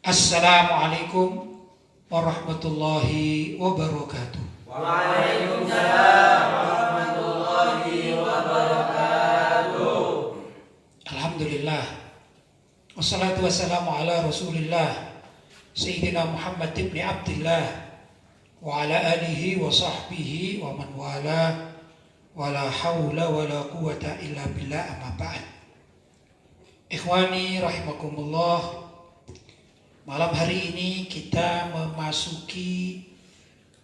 Assalamualaikum warahmatullahi wabarakatuh. Waalaikumsalam warahmatullahi wabarakatuh. Alhamdulillah. Wassalatu wassalamu ala Rasulillah Sayyidina Muhammad ibn Abdillah wa ala alihi wa sahbihi wa man wala wa la hawla wa la quwata illa billah, amma ba'd. Ikhwani rahimakumullah, malam hari ini kita memasuki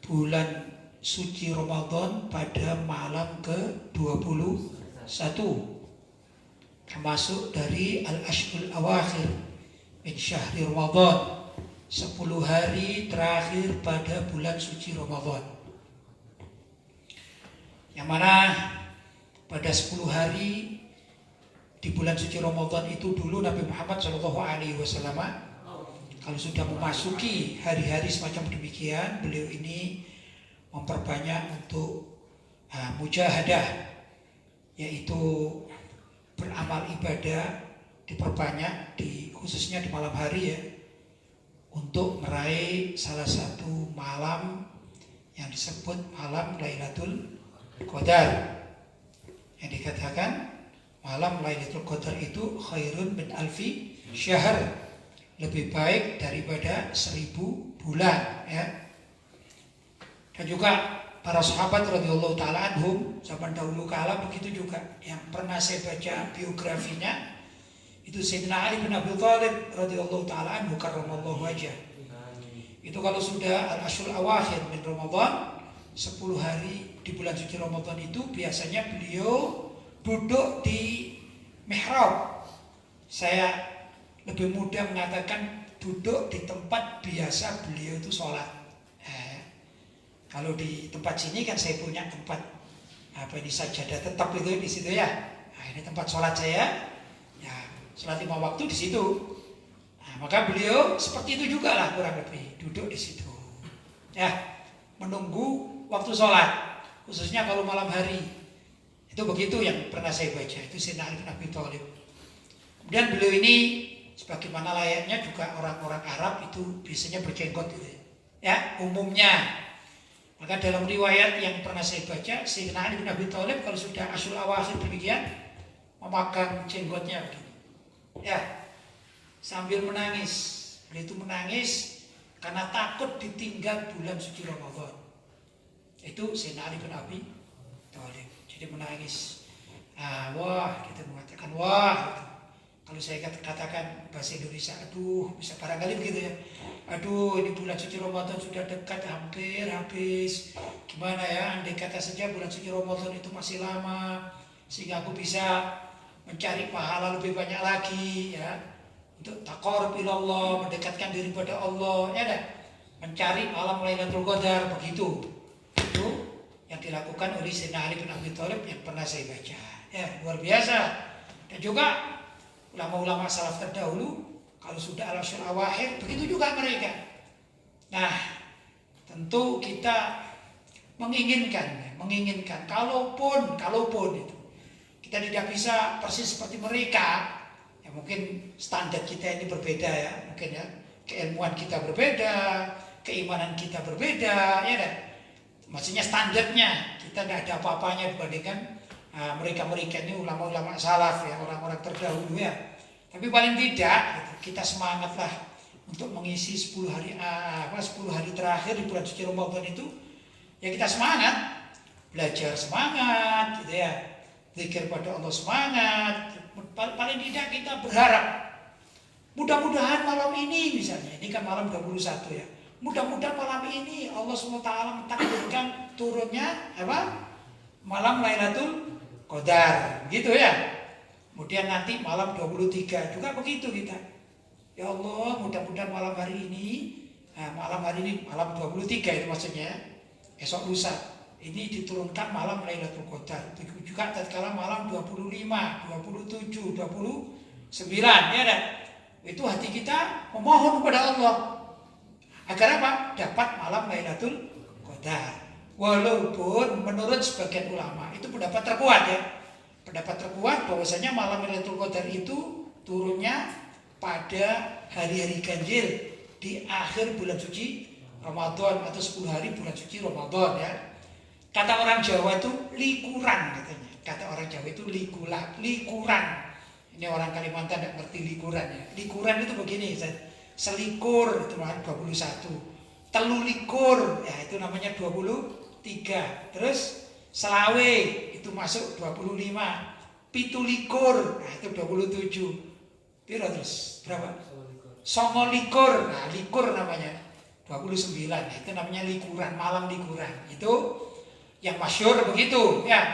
bulan suci Ramadan pada malam ke-21, termasuk dari al-ashhurul awakhir min syahri Ramadan, 10 hari terakhir pada bulan suci Ramadan, yang mana pada 10 hari di bulan suci Ramadan itu dulu Nabi Muhammad SAW kalau sudah memasuki hari-hari semacam demikian, beliau ini memperbanyak untuk mujahadah, yaitu beramal ibadah diperbanyak khususnya di malam hari ya, untuk meraih salah satu malam yang disebut malam Lailatul Qadar, yang dikatakan malam Lailatul Qadar itu khairun min alfi syahr, lebih baik daripada 1000 bulan ya. Dan juga para sahabat radhiyallahu taala anhum zaman dahulu kala begitu juga. Yang pernah saya baca biografinya itu Sayyidina Ali bin Abi Thalib radhiyallahu taala anhu karramallahu wajhah. Itu kalau sudah al-ashhurul awakhir min Ramadan, 10 hari di bulan suci Ramadan itu biasanya beliau duduk di mihrab. Saya lebih mudah mengatakan duduk di tempat biasa beliau itu sholat. Kalau di tempat sini kan saya punya tempat ini sajadah tetap itu di situ ya. Nah, ini tempat sholat saya. Ya, sholat 5 waktu di situ. Nah, maka beliau seperti itu juga lah kurang lebih, duduk di situ. Ya, menunggu waktu sholat, khususnya kalau malam hari. Itu begitu yang pernah saya baca. Itu Sayyidina Ali bin Abi Thalib. Kemudian beliau ini sebagaimana layaknya juga orang-orang Arab itu biasanya berjenggot gitu ya, umumnya. Maka dalam riwayat yang pernah saya baca, Sayyidina Ali bin Abi Thalib kalau sudah ashhurul awakhir demikian memegang jenggotnya begini ya, sambil menangis. Beliau itu menangis karena takut ditinggal bulan suci Ramadan. Itu Sayyidina Ali bin Abi Thalib. Jadi menangis. Wah, kita mengatakan wah gitu. Kalau saya katakan bahasa Indonesia, aduh, bisa barangkali begitu ya. Aduh, ini bulan suci Ramadan sudah dekat, hampir habis. Gimana ya, andai kata saja bulan suci Ramadan itu masih lama, sehingga aku bisa mencari pahala lebih banyak lagi ya, untuk taqarrub ilallah, mendekatkan diri pada Allah, ya dah, mencari malam Lailatul Qadar, begitu. Itu yang dilakukan oleh Sayyidina Ali bin Abi Thalib yang pernah saya baca. Ya, luar biasa. Dan juga ulama-ulama salaf terdahulu kalau sudah al-ashhurul awakhir begitu juga mereka. Nah, tentu kita menginginkan kalaupun itu kita tidak bisa persis seperti mereka. Ya mungkin standar kita ini berbeda ya, mungkin ya, keilmuan kita berbeda, keimanan kita berbeda, ya kan? Maksudnya standarnya kita tidak ada apa-apanya dibandingkan mereka-mereka ini ulama-ulama salaf ya, orang-orang terdahulu ya. Tapi paling tidak kita semangatlah untuk mengisi 10 hari terakhir di bulan suci Ramadan itu. Ya kita semangat, belajar semangat gitu ya. Zikir pada Allah semangat. Paling tidak kita berharap mudah-mudahan malam ini misalnya, ini kan malam 21 ya. Mudah-mudahan malam ini Allah SWT mentakdirkan turunnya malam Lailatul Qadar, gitu ya. Kemudian nanti malam 23 juga begitu kita. Ya Allah, mudah-mudahan malam hari ini, malam 23 itu maksudnya, esok lusa, ini diturunkan malam Lailatul Qadar. Juga tatkala malam 25, 27, 29, ya dah. Itu hati kita memohon kepada Allah agar apa? Dapat malam Lailatul Qadar. Walaupun menurut sebagian ulama itu pendapat terkuat ya. Pendapat terkuat bahwasanya malam Lailatul Qadar itu turunnya pada hari-hari ganjil di akhir bulan suci Ramadan atau 10 hari bulan suci Ramadan ya. Kata orang Jawa itu likuran katanya. Kata orang Jawa itu likuran. Ini orang Kalimantan tidak ngerti likuran ya. Likuran itu begini, selikur itu namanya 21. Telulikur ya itu namanya 23. Terus selawe itu masuk 25. Pitulikur nah itu 27. Piro terus berapa? Songolikur, nah likur namanya 29, nah, itu namanya likuran, malam likuran. Itu yang masyhur begitu ya.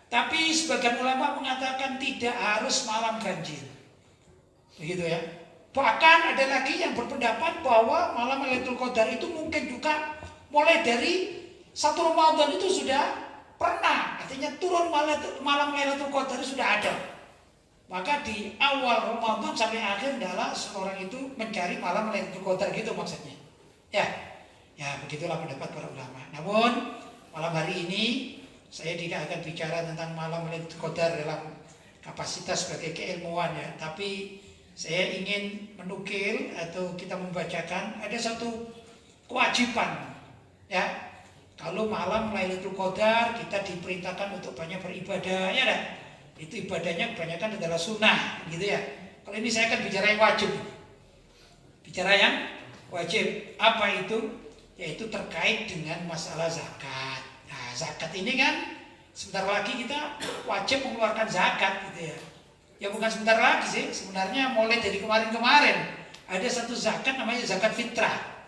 Tapi sebagian ulama mengatakan tidak harus malam ganjil. Begitu ya. Bahkan ada lagi yang berpendapat bahwa malam Lailatul Qadar itu mungkin juga mulai dari 1 Ramadan itu sudah pernah. Artinya turun malam Lailatul Qadar sudah ada. Maka di awal Ramadan sampai akhir adalah seorang itu mencari malam Lailatul Qadar gitu maksudnya. Ya begitulah pendapat para ulama. Namun malam hari ini saya tidak akan bicara tentang malam Lailatul Qadar dalam kapasitas sebagai keilmuan ya. Tapi saya ingin menukil atau kita membacakan ada satu kewajiban ya. Kalau malam Lailatul Qadar kita diperintahkan untuk banyak beribadah ya dah. Itu ibadahnya kebanyakan adalah sunnah gitu ya. Kalau ini saya akan bicara yang wajib. Bicara yang wajib. Apa itu? Yaitu terkait dengan masalah zakat. Nah, zakat ini kan sebentar lagi kita wajib mengeluarkan zakat gitu ya. Ya bukan sebentar lagi sih, sebenarnya mulai dari kemarin-kemarin ada satu zakat namanya zakat fitrah.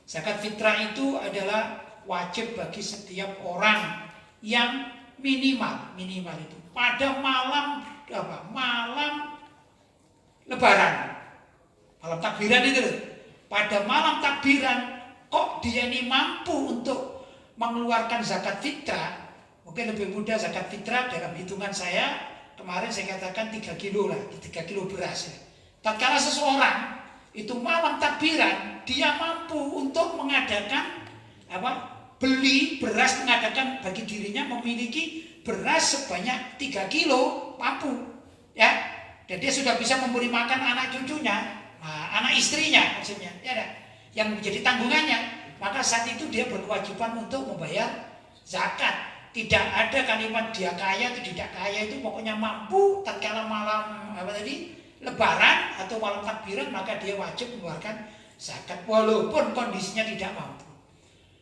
Zakat fitrah itu adalah wajib bagi setiap orang yang minimal itu pada malam Lebaran, malam takbiran itu loh. Pada malam takbiran kok dia ini mampu untuk mengeluarkan zakat fitrah. Mungkin lebih mudah zakat fitrah dalam hitungan saya kemarin saya katakan 3 kilo lah, 3 kilo beras ya. Tatkala seseorang itu malam takbiran dia mampu untuk mengadakan beli beras, mengadakan bagi dirinya memiliki beras sebanyak 3 kilo mampu ya, dan dia sudah bisa memberi makan anak cucunya, anak istrinya maksudnya ya, yang menjadi tanggungannya. Maka saat itu dia berkewajiban untuk membayar zakat. Tidak ada kalimat dia kaya atau tidak kaya, itu pokoknya mampu. Tatkala malam Lebaran atau malam takbiran maka dia wajib mengeluarkan zakat walaupun kondisinya tidak mampu.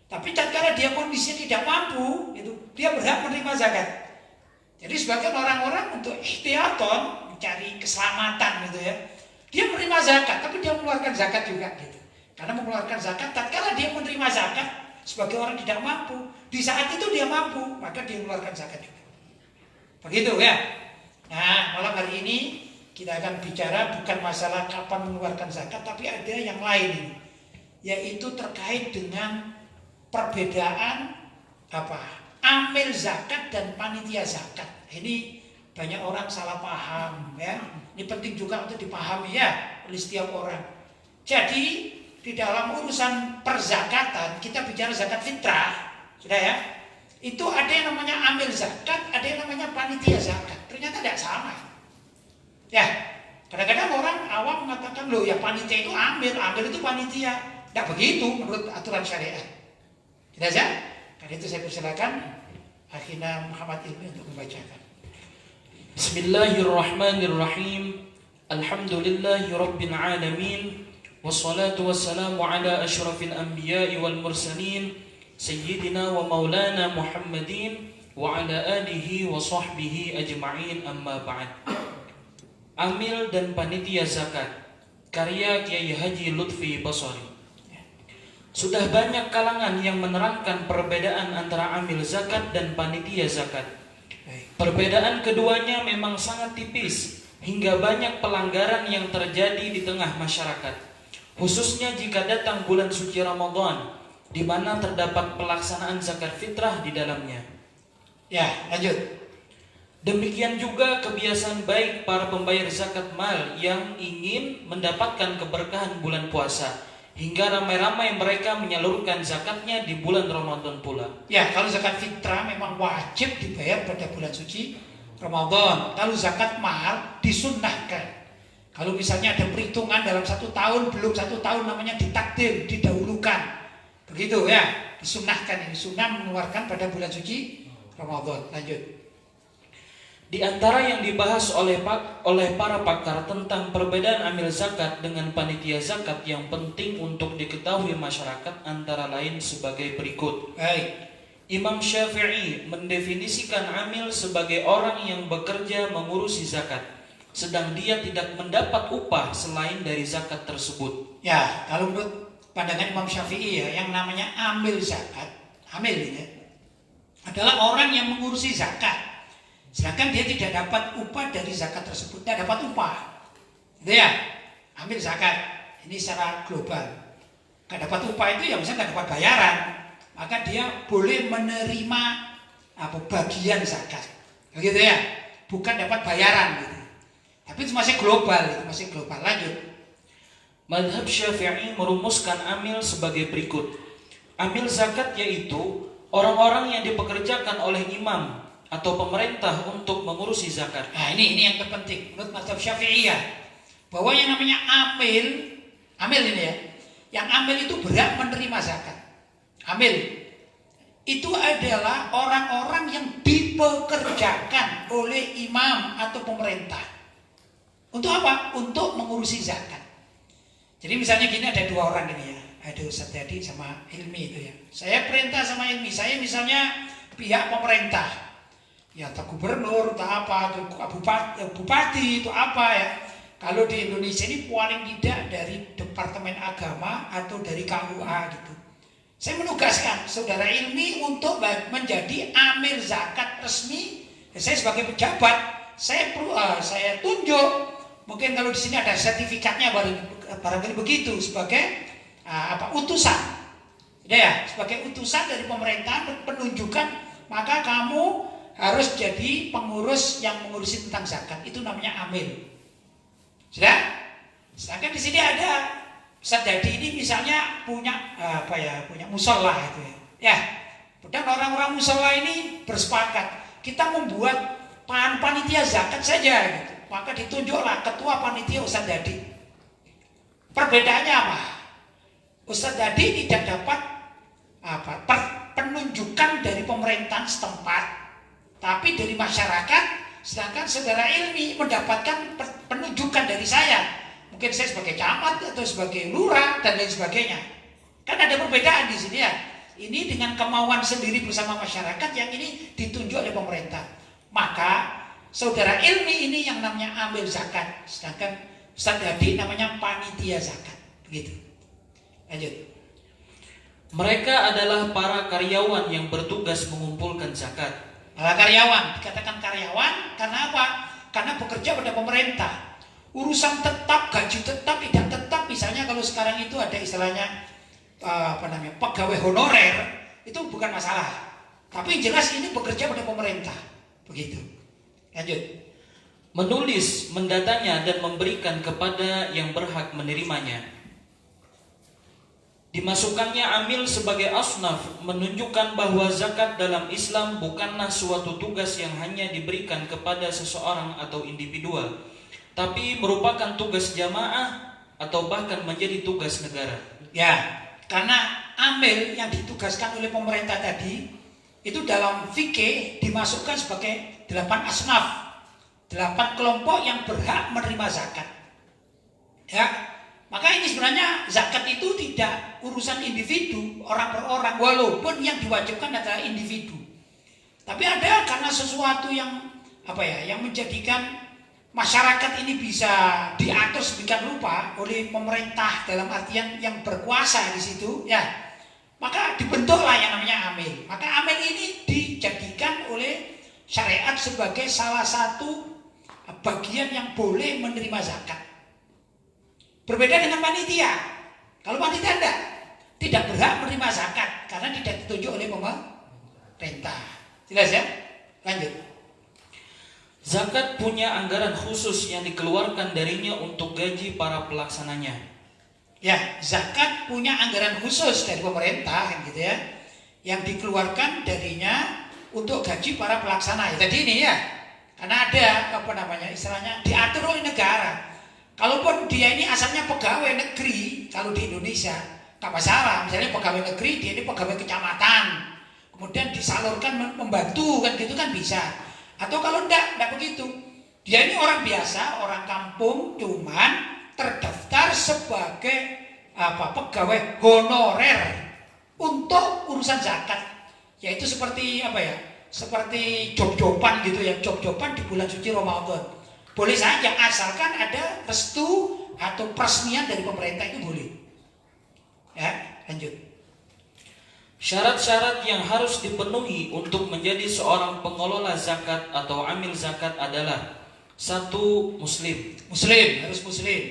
Tapi tatkala dia kondisinya tidak mampu, itu dia berhak menerima zakat. Jadi sebagian orang-orang untuk ikhtiaton mencari keselamatan gitu ya, dia menerima zakat, tapi dia mengeluarkan zakat juga gitu. Karena mengeluarkan zakat, tatkala dia menerima zakat sebagai orang tidak mampu, di saat itu dia mampu, maka dia mengeluarkan zakat juga. Begitu ya. Nah, malam hari ini kita akan bicara bukan masalah kapan mengeluarkan zakat, tapi ada yang lain ini, yaitu terkait dengan perbedaan amil zakat dan panitia zakat. Ini banyak orang salah paham ya. Ini penting juga untuk dipahami ya oleh setiap orang. Jadi di dalam urusan perzakatan kita bicara zakat fitrah, sudah ya. Itu ada yang namanya amil zakat, ada yang namanya panitia zakat. Ternyata tidak sama. Ya, kadang-kadang orang awam mengatakan loh ya panitia itu amil itu panitia. Tidak begitu menurut aturan syariat. Tidak saja. Karena itu saya persilakan Akhina Muhammad Ilmi untuk membacakan. Bismillahirrahmanirrahim. Alhamdulillahi Rabbil Alamin. Wassalatu wassalamu ala ashrafil anbiya'i wal mursalin Sayyidina wa maulana Muhammadin wa ala alihi wa sahbihi ajma'in, amma ba'd. Amil dan panitia zakat, karya Kiai Haji Lutfi Basari. Sudah banyak kalangan yang menerangkan perbedaan antara amil zakat dan panitia zakat. Perbedaan keduanya memang sangat tipis, hingga banyak pelanggaran yang terjadi di tengah masyarakat, khususnya jika datang bulan suci Ramadan, di mana terdapat pelaksanaan zakat fitrah di dalamnya. Ya, lanjut. Demikian juga kebiasaan baik para pembayar zakat mal yang ingin mendapatkan keberkahan bulan puasa, hingga ramai-ramai mereka menyalurkan zakatnya di bulan Ramadan pula. Ya, kalau zakat fitrah memang wajib dibayar pada bulan suci Ramadan. Kalau zakat mal disunnahkan. Kalau misalnya ada perhitungan dalam 1 tahun, belum 1 tahun namanya ditakdir, didahulukan. Begitu ya, disunahkan ini. Sunnah mengeluarkan pada bulan suci Ramadan. Lanjut. Di antara yang dibahas oleh para pakar tentang perbedaan amil zakat dengan panitia zakat yang penting untuk diketahui masyarakat antara lain sebagai berikut. Baik. Imam Syafi'i mendefinisikan amil sebagai orang yang bekerja mengurusi zakat, sedang dia tidak mendapat upah selain dari zakat tersebut. Ya, kalau menurut pandangan Imam Syafi'i ya, yang namanya amil zakat, amil ini adalah orang yang mengurusi zakat. Sedangkan dia tidak dapat upah dari zakat tersebut, tidak dapat upah. Gitu ya, ambil zakat. Ini secara global. Gak dapat upah itu ya misalnya gak dapat bayaran, maka dia boleh menerima bagian zakat. Begitu ya, bukan dapat bayaran gitu. Tapi itu masih global, itu masih global. Lanjut. Madhab Syafi'i merumuskan amil sebagai berikut. Amil zakat yaitu orang-orang yang dipekerjakan oleh imam atau pemerintah untuk mengurusi zakat. Nah ini yang terpenting menurut mazhab Syafi'iyah, bahwa yang namanya amil ini ya, yang amil itu berhak menerima zakat. Amil itu adalah orang-orang yang dipekerjakan oleh imam atau pemerintah. Untuk apa? Untuk mengurusi zakat. Jadi misalnya gini, ada 2 orang ini ya, ada Ustaz Dadi sama Ilmi itu ya. Saya perintah sama Ilmi, saya misalnya pihak pemerintah. Ya, atau gubernur, atau apa, atau bupati, itu apa ya. Kalau di Indonesia ini paling tidak dari Departemen Agama atau dari KUA gitu. Saya menugaskan saudara Ilmi untuk menjadi amil zakat resmi. Saya sebagai pejabat, saya tunjuk. Mungkin kalau di sini ada sertifikatnya barangkali begitu sebagai utusan. Ya, sebagai utusan dari pemerintahan penunjukan, maka kamu harus jadi pengurus yang mengurusi tentang zakat. Itu namanya amil. Sudah? Sedangkan di sini ada Ustaz Dadi ini misalnya punya punya musola itu ya. Ya. Dan orang-orang musola ini bersepakat, kita membuat panitia zakat saja gitu. Maka ditunjuklah ketua panitia Ustaz Dadi. Perbedaannya apa? Ustaz Dadi tidak dapat penunjukan dari pemerintahan setempat, tapi dari masyarakat. Sedangkan saudara Ilmi mendapatkan penunjukan dari saya. Mungkin saya sebagai camat atau sebagai lurah dan lain sebagainya. Kan ada perbedaan di sini ya. Ini dengan kemauan sendiri bersama masyarakat, yang ini ditunjuk oleh pemerintah. Maka saudara Ilmi ini yang namanya amil zakat, sedangkan Ustaz Dadi namanya panitia zakat. Begitu. Lanjut. Mereka adalah para karyawan yang bertugas mengumpulkan zakat. Para karyawan, dikatakan karyawan karena apa? Karena bekerja pada pemerintah. Urusan tetap, gaji tetap, tidak tetap, misalnya kalau sekarang itu ada istilahnya pegawai honorer, itu bukan masalah. Tapi jelas ini bekerja pada pemerintah. Begitu. Lanjut. Menulis, mendatanya dan memberikan kepada yang berhak menerimanya. Dimasukkannya amil sebagai asnaf menunjukkan bahwa zakat dalam Islam bukanlah suatu tugas yang hanya diberikan kepada seseorang atau individual, tapi merupakan tugas jamaah atau bahkan menjadi tugas negara. Ya, karena amil yang ditugaskan oleh pemerintah tadi itu dalam fikih dimasukkan sebagai 8 asnaf, 8 kelompok yang berhak menerima zakat. Ya, maka ini sebenarnya zakat itu tidak urusan individu, orang per orang, walaupun yang diwajibkan adalah individu. Tapi ada karena sesuatu yang yang menjadikan masyarakat ini bisa diatur sedemikian rupa oleh pemerintah dalam artian yang berkuasa di situ, ya. Maka dibentuklah yang namanya amil. Maka amil ini dijadikan oleh syariat sebagai salah satu bagian yang boleh menerima zakat. Berbeda dengan panitia. Kalau panitia tidak berhak menerima zakat karena tidak ditunjuk oleh pemerintah. Jelas ya? Lanjut. Zakat punya anggaran khusus yang dikeluarkan darinya untuk gaji para pelaksananya. Ya, zakat punya anggaran khusus dari pemerintah kan gitu ya, yang dikeluarkan darinya untuk gaji para pelaksana. Ya, tadi ini ya, karena ada istilahnya diatur oleh negara. Kalaupun dia ini asalnya pegawai negeri, kalau di Indonesia tak masalah. Misalnya pegawai negeri, dia ini pegawai kecamatan, kemudian disalurkan membantu kan gitu kan bisa. Atau kalau enggak begitu. Dia ini orang biasa, orang kampung, cuman terdaftar sebagai pegawai honorer untuk urusan zakat. Yaitu seperti apa ya? Seperti job-joban gitu ya, job-joban di bulan suci Ramadan. Boleh saja asalkan ada restu atau peresmian dari pemerintah itu boleh. Ya, lanjut. Syarat-syarat yang harus dipenuhi untuk menjadi seorang pengelola zakat atau amil zakat adalah: 1. Muslim. Muslim, harus muslim.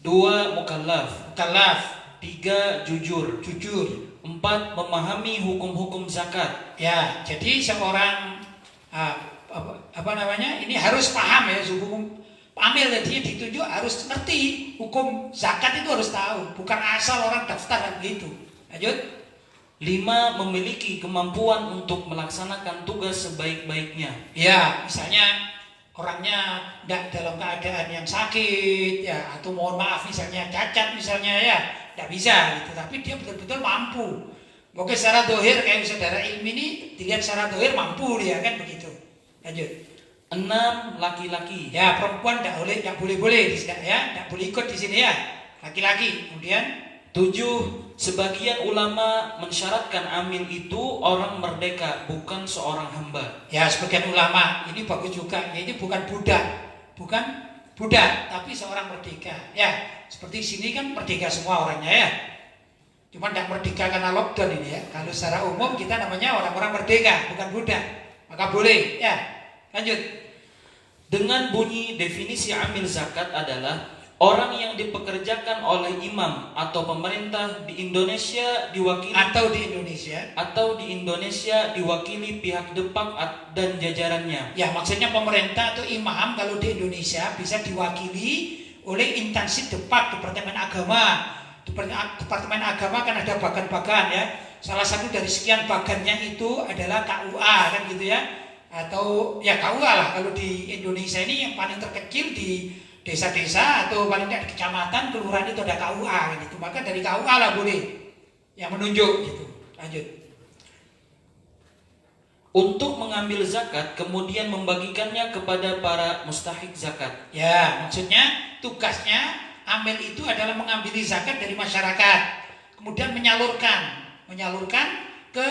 2. Mukallaf. 3. Jujur. 4. Memahami hukum-hukum zakat. Ya, jadi seorang ini harus paham ya hukum amil, jadi ditunjuk harus ngerti hukum zakat itu, harus tahu, bukan asal orang daftar kan gitu. Lanjut. 5. Memiliki kemampuan untuk melaksanakan tugas sebaik-baiknya. Ya, misalnya orangnya tidak dalam keadaan yang sakit ya, atau mohon maaf misalnya cacat misalnya ya, tidak bisa gitu, tapi dia betul-betul mampu. Oke, secara dohir kayak saudara Ilmi ini dilihat secara dohir mampu dia kan begitu. Lanjut. 6. Laki-laki. Ya, perempuan tidak boleh ya, tidak boleh ikut di sini ya. Laki-laki. Kemudian 7. Sebagian ulama mensyaratkan amil itu orang merdeka, bukan seorang hamba. ya, sebagian ulama ini bagus juga. Ini bukan budak, tapi seorang merdeka. Ya, seperti sini kan merdeka semua orangnya ya. Cuma tidak merdeka karena lockdown ini ya. Kalau secara umum kita namanya orang-orang merdeka, bukan budak. Maka boleh ya. Lanjut. Dengan bunyi definisi amil zakat adalah orang yang dipekerjakan oleh imam atau pemerintah di Indonesia diwakili atau di Indonesia diwakili pihak Depak dan jajarannya. Ya, maksudnya pemerintah atau imam kalau di Indonesia bisa diwakili oleh instansi Depak, Departemen Agama. Departemen Agama kan ada bagan-bagan ya. Salah satu dari sekian bagannya itu adalah KUA kan gitu ya. Atau ya KUA lah kalau di Indonesia ini yang paling terkecil di desa-desa atau paling tidak di kecamatan, kelurahan itu ada KUA gitu. Maka dari KUA lah boleh yang menunjuk gitu. Lanjut. Untuk mengambil zakat kemudian membagikannya kepada para mustahik zakat. Ya, maksudnya tugasnya amil itu adalah mengambil zakat dari masyarakat, kemudian menyalurkan ke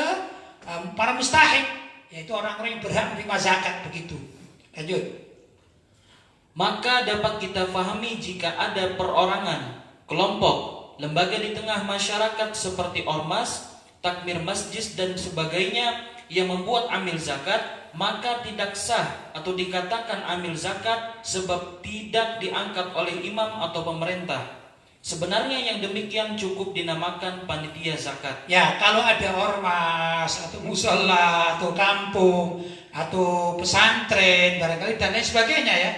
para mustahik, yaitu orang-orang yang berhak menerima zakat begitu. Lanjut. Maka dapat kita pahami jika ada perorangan, kelompok, lembaga di tengah masyarakat seperti ormas, takmir masjid dan sebagainya yang membuat amil zakat, maka tidak sah atau dikatakan amil zakat sebab tidak diangkat oleh imam atau pemerintah. Sebenarnya yang demikian cukup dinamakan panitia zakat. Ya, kalau ada ormas atau musola atau kampung atau pesantren barangkali dan lain sebagainya ya,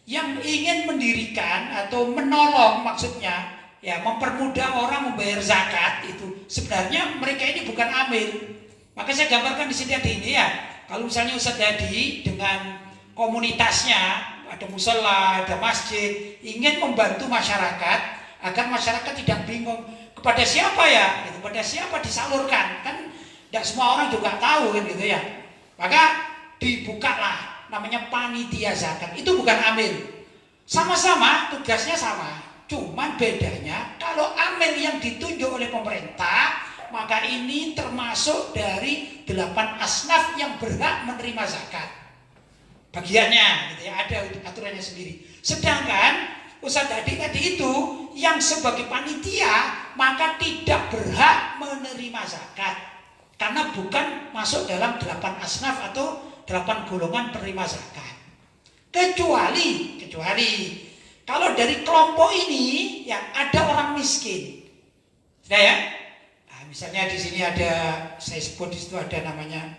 yang ingin mendirikan atau menolong, maksudnya ya mempermudah orang membayar zakat, itu sebenarnya mereka ini bukan amil. Maka saya gambarkan di sini ini ya. Kalau misalnya Ustadz Hadi dengan komunitasnya, ada musola, ada masjid, ingin membantu masyarakat agar masyarakat tidak bingung kepada siapa ya, gitu, kepada siapa disalurkan, kan tidak semua orang juga tahu kan gitu ya. Maka dibukalah namanya panitia zakat, itu bukan amil. Sama-sama tugasnya sama, cuman bedanya kalau amil yang ditunjuk oleh pemerintah, maka ini termasuk dari 8 asnaf yang berhak menerima zakat. Bagiannya gitu ya, ada aturannya sendiri. Sedangkan Ustadz tadi itu yang sebagai panitia maka tidak berhak menerima zakat karena bukan masuk dalam 8 asnaf atau 8 golongan penerima zakat. Kecuali kalau dari kelompok ini ya ada orang miskin. Sudah ya? Nah, misalnya di sini ada, saya sebut di situ ada namanya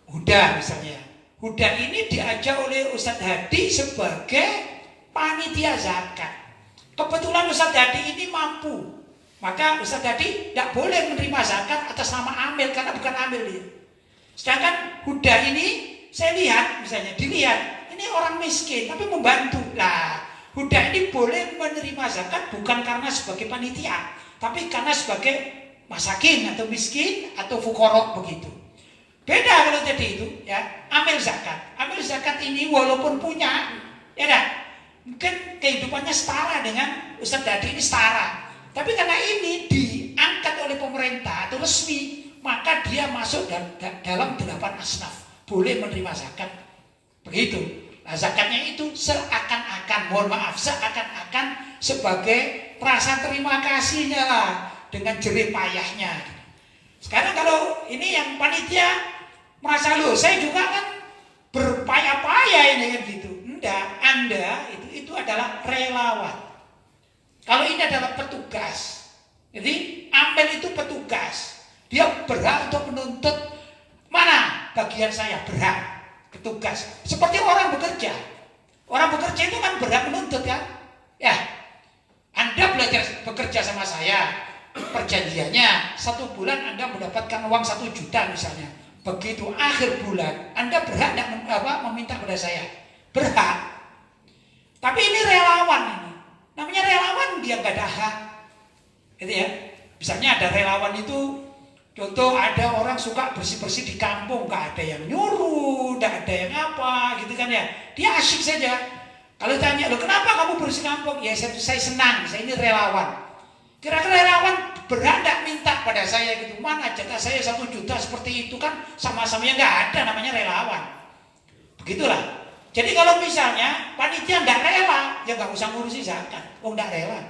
Huda misalnya. Huda ini diajak oleh Ustadz Hadi sebagai panitia zakat. Kebetulan Ustadz Hadi ini mampu, maka Ustadz Hadi tidak boleh menerima zakat atas nama amil karena bukan amil dia. Sedangkan Huda ini saya lihat, misalnya dilihat ini orang miskin tapi membantu lah. Huda ini boleh menerima zakat bukan karena sebagai panitia, tapi karena sebagai masakin atau miskin atau fukorok begitu. Beda kalau jadi itu ya, amil zakat. Amil zakat ini walaupun punya, ya dah, mungkin kehidupannya setara dengan Ustaz Dadi ini setara. Tapi karena ini diangkat oleh pemerintah atau resmi, maka dia masuk dalam 8 asnaf, boleh menerima zakat. Begitu. Nah, zakatnya itu seakan-akan, mohon maaf, seakan-akan sebagai rasa terima kasihnya lah dengan jerih payahnya. Sekarang kalau ini yang panitia merasa loh, saya juga kan berpayah-payah ini kan gitu. Enggak, Anda itu adalah relawan. Kalau ini adalah petugas. Jadi amil itu petugas. Dia berhak untuk menuntut mana bagian saya, berhak. Petugas. Seperti orang bekerja. Orang bekerja itu kan berhak menuntut kan? Ya. Anda belajar bekerja sama saya. Perjanjiannya 1 bulan Anda mendapatkan uang 1 juta misalnya. Begitu akhir bulan Anda berhak meminta pada saya. Berhak. Tapi ini relawan ini. Namanya relawan, dia nggak ada hak. Gitu ya. Misalnya ada relawan itu, contoh ada orang suka bersih-bersih di kampung, nggak ada yang nyuruh, nggak ada yang apa, gitu kan ya. Dia asyik saja. Kalau tanya, loh kenapa kamu bersih kampung? Ya saya senang, saya ini relawan. Kira-kira relawan berhak nggak minta pada saya gitu, mana jatah saya 1 juta seperti itu kan sama-sama yang nggak ada, namanya relawan. Begitulah. Jadi kalau misalnya panitia nggak rela, ya nggak usah ngurusi zakat. Oh nggak rela.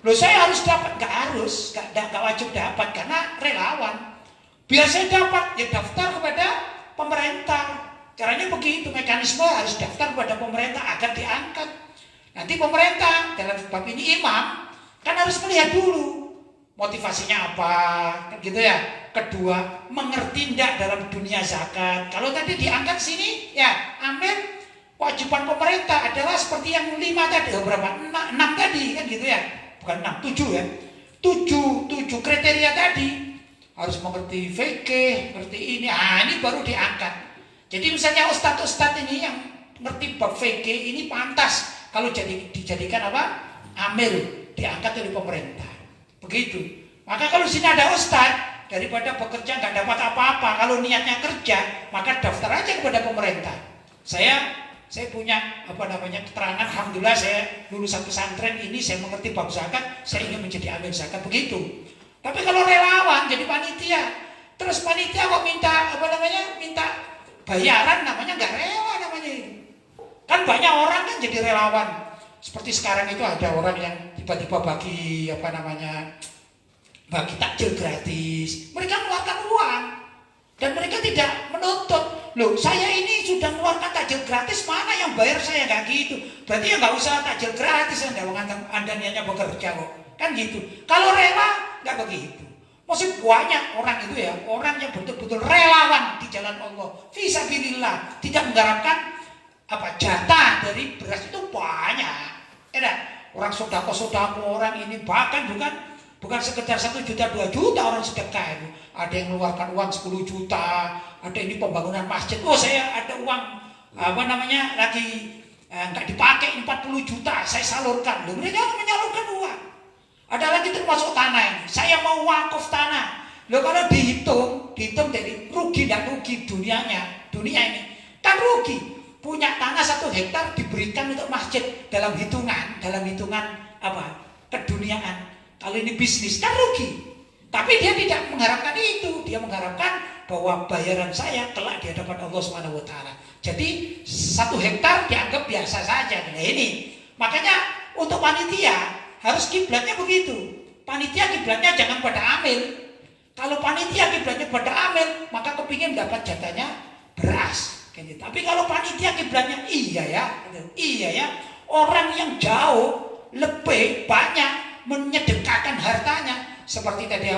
Loh saya harus dapat, nggak harus, nggak wajib dapat karena relawan. Biar saya dapat, ya daftar kepada pemerintah. Caranya begitu, mekanisme harus daftar kepada pemerintah agar diangkat. Nanti pemerintah dalam bab ini imam kan harus melihat dulu motivasinya apa, kan gitu ya. Kedua, mengerti tidak dalam dunia zakat. Kalau tadi diangkat sini, ya ambil kewajiban pemerintah adalah seperti yang 5 tadi, berapa? 6 tadi kan gitu ya. Bukan 6, 7 ya. 7 kriteria tadi. Harus mengerti fikih, ngerti ini. Ini baru diangkat. Jadi misalnya ustadz ini yang ngerti bab fikih ini pantas kalau dijadikan apa? Amil, diangkat oleh pemerintah. Begitu. Maka kalau di sini ada ustadz, daripada bekerja nggak dapat apa-apa, kalau niatnya kerja, maka daftar aja kepada pemerintah. Saya punya keterangan, alhamdulillah saya lulusan pesantren ini, saya mengerti bab zakat, saya ingin menjadi amil zakat, begitu. Tapi kalau relawan jadi panitia, terus panitia kok minta bayaran, namanya nggak rela namanya itu. Kan banyak orang kan jadi relawan. Seperti sekarang itu ada orang yang tiba-tiba bagi takjil gratis. Mereka mengeluarkan uang dan mereka tidak menuntut. Loh, saya ini sudah mengeluarkan takjil gratis, mana yang bayar saya? Nggak gitu. Berarti ya nggak usah takjil gratis, Anda niatnya bekerja kok. Kan gitu. Kalau rela nggak begitu. Maksud banyak orang itu ya, orang yang betul-betul relawan di jalan Allah, fisabilillah, tidak mengharapkan jatah dari beras itu banyak. Orang sodako orang ini bahkan bukan sekedar 1 juta 2 juta orang sedekah itu. Ada yang mengeluarkan uang 10 juta, ada ini pembangunan masjid. Oh saya ada uang lagi nggak dipakai 40 juta, saya salurkan. Loh, mereka menyalurkan uang. Ada lagi termasuk tanah ini. Saya mau wakaf tanah. Loh kalau dihitung dari rugi dan rugi dunia ini kan rugi. Punya tanah 1 hektar diberikan untuk masjid dalam hitungan keduniaan. Kalau ini bisnis kan rugi. Tapi dia tidak mengharapkan itu. Dia mengharapkan bahwa bayaran saya kelak di hadapan Allah Subhanahu wa taala. Jadi 1 hektar dianggap biasa saja. Nah ini. Makanya untuk panitia harus kiblatnya begitu. Panitia kiblatnya jangan pada amil. Kalau panitia kiblatnya pada amil, maka kepingin dapat jatahnya beras. Tapi kalau panitia kiblatnya iya ya, orang yang jauh lebih banyak menyedekahkan hartanya. Seperti tadi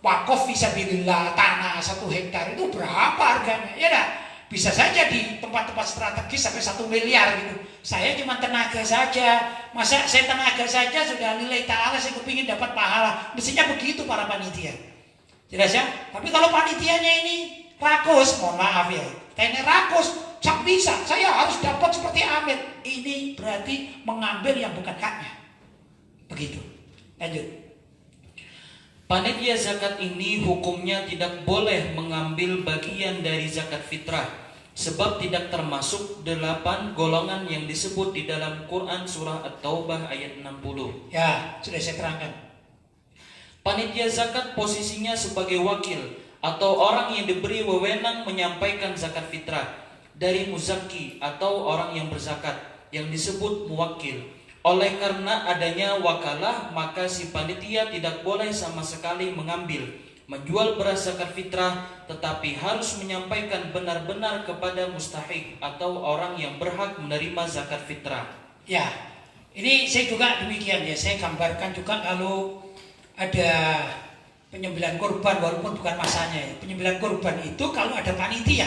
wakaf fisabilillah, tanah 1 hektar itu berapa harganya? Ya dah, bisa saja di tempat-tempat strategis sampai 1 miliar gitu. Saya cuma tenaga saja. Masa saya tenaga saja sudah nilai ta'ala, saya kepingin dapat pahala. Mestinya begitu para panitia. Jelas ya? Tapi kalau panitianya ini rakus, mohon maaf ya. Ini rakus, Tak bisa, saya harus dapat seperti Amir. Ini berarti mengambil yang bukan haknya. Begitu. Lanjut. Panitia zakat ini hukumnya tidak boleh mengambil bagian dari zakat fitrah, sebab tidak termasuk 8 golongan yang disebut di dalam Quran surah At-Taubah ayat 60. Ya, sudah saya terangkan. Panitia zakat posisinya sebagai wakil atau orang yang diberi wewenang menyampaikan zakat fitrah dari muzaki atau orang yang berzakat yang disebut muwakil. Oleh karena adanya wakalah, maka si panitia tidak boleh sama sekali menjual beras zakat fitrah, tetapi harus menyampaikan benar-benar kepada mustahik atau orang yang berhak menerima zakat fitrah. Ya, ini saya juga demikian ya. Saya gambarkan juga kalau ada penyembelihan kurban, walaupun bukan masanya ya. Penyembelihan kurban itu kalau ada panitia,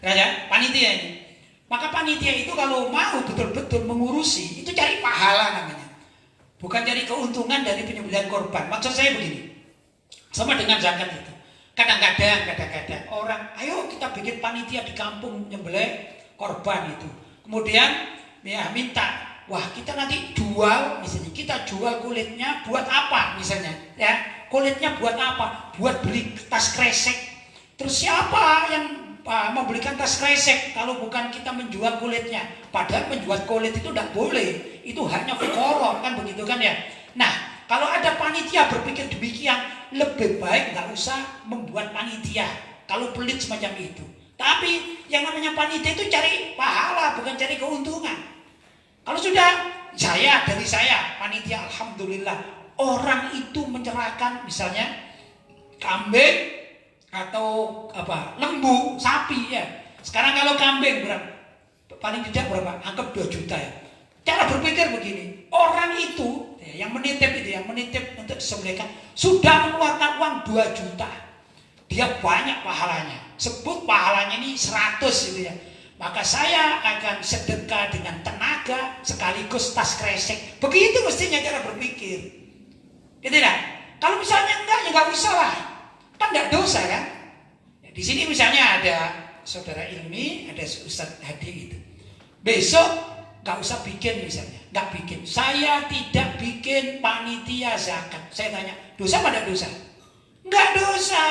ya, panitia ini. Maka panitia itu kalau mau betul-betul mengurusi, itu cari pahala namanya. Bukan cari keuntungan dari penyembelihan korban. Maksud saya begini, sama dengan zakat itu. Kadang-kadang orang, ayo kita bikin panitia di kampung nyembelih korban itu. Kemudian ya minta, wah kita nanti jual, misalnya kita jual kulitnya buat apa misalnya. Ya, kulitnya buat apa? Buat beli tas kresek. Terus siapa yang membelikan tas kresek kalau bukan kita menjual kulitnya? Padahal menjual kulit itu tidak boleh, itu hanya fuqara, kan begitu kan ya. Nah, kalau ada panitia berpikir demikian, lebih baik nggak usah membuat panitia kalau pelit semacam itu. Tapi yang namanya panitia itu cari pahala, bukan cari keuntungan. Kalau sudah dari saya panitia, alhamdulillah orang itu menyerahkan misalnya kambing atau lembu, sapi ya. Sekarang kalau kambing berapa? Paling tidak berapa? Anggap 2 juta ya. Cara berpikir begini, orang itu yang menitip untuk disembelihkan sudah mengeluarkan uang 2 juta. Dia banyak pahalanya. Sebut pahalanya ini 100 gitu ya. Maka saya akan sedekah dengan tenaga sekaligus tas kresek. Begitu mestinya cara berpikir. Gitu kan? Kalau misalnya enggak, ya enggak usah lah. Kan enggak dosa kan? Ya, di sini misalnya ada saudara Ilmi, ada Ustadz Hadi itu. Besok enggak usah bikin misalnya, enggak bikin. Saya tidak bikin panitia zakat. Saya tanya, dosa apa enggak dosa? Enggak dosa.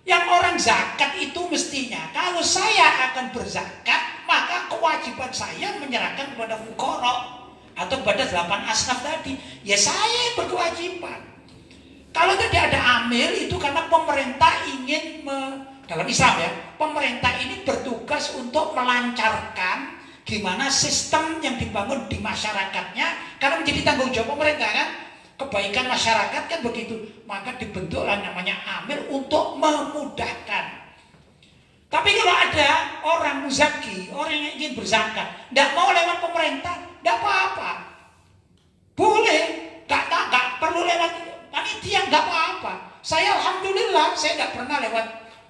Yang orang zakat itu mestinya kalau saya akan berzakat, maka kewajiban saya menyerahkan kepada fuqara atau kepada 8 asnaf tadi. Ya saya berkewajiban. Kalau tidak ada amil itu karena pemerintah ingin dalam Islam ya, pemerintah ini bertugas untuk melancarkan gimana sistem yang dibangun di masyarakatnya, karena menjadi tanggung jawab pemerintah kan, kebaikan masyarakat kan begitu. Maka dibentuklah namanya amil untuk memudahkan. Tapi kalau ada orang muzaki, orang yang ingin berzakat, tidak mau lewat pemerintah, tidak apa-apa, boleh, nggak perlu lewat panitia, nggak apa-apa. Saya alhamdulillah saya nggak pernah lewat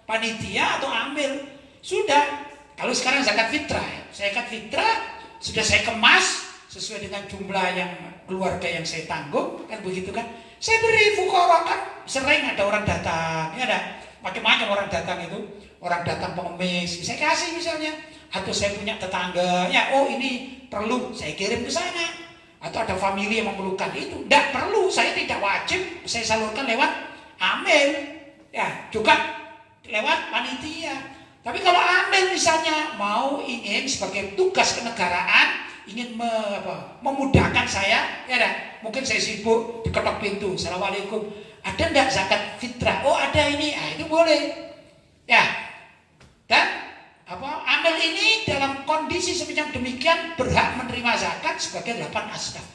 panitia atau ambil. Sudah, kalau sekarang zakat fitrah, zakat fitrah sudah saya kemas sesuai dengan jumlah yang keluarga yang saya tanggung, kan begitu kan. Saya beri fuqara, kan sering ada orang datang, ya ada macam-macam orang datang itu, orang datang pengemis, saya kasih misalnya, atau saya punya tetangga, ya oh ini perlu, saya kirim ke sana. Atau ada famili yang memerlukan itu, tidak perlu, saya tidak wajib saya salurkan lewat amil, ya juga lewat panitia. Tapi kalau amil misalnya ingin sebagai tugas kenegaraan, ingin memudahkan saya, ya dah, mungkin saya sibuk diketok pintu, assalamualaikum, ada ndak zakat fitrah? Oh ada ini, itu boleh, ya. Dan amil ini dalam kondisi semacam demikian berhak menerima zakat sebagai 8 asnaf.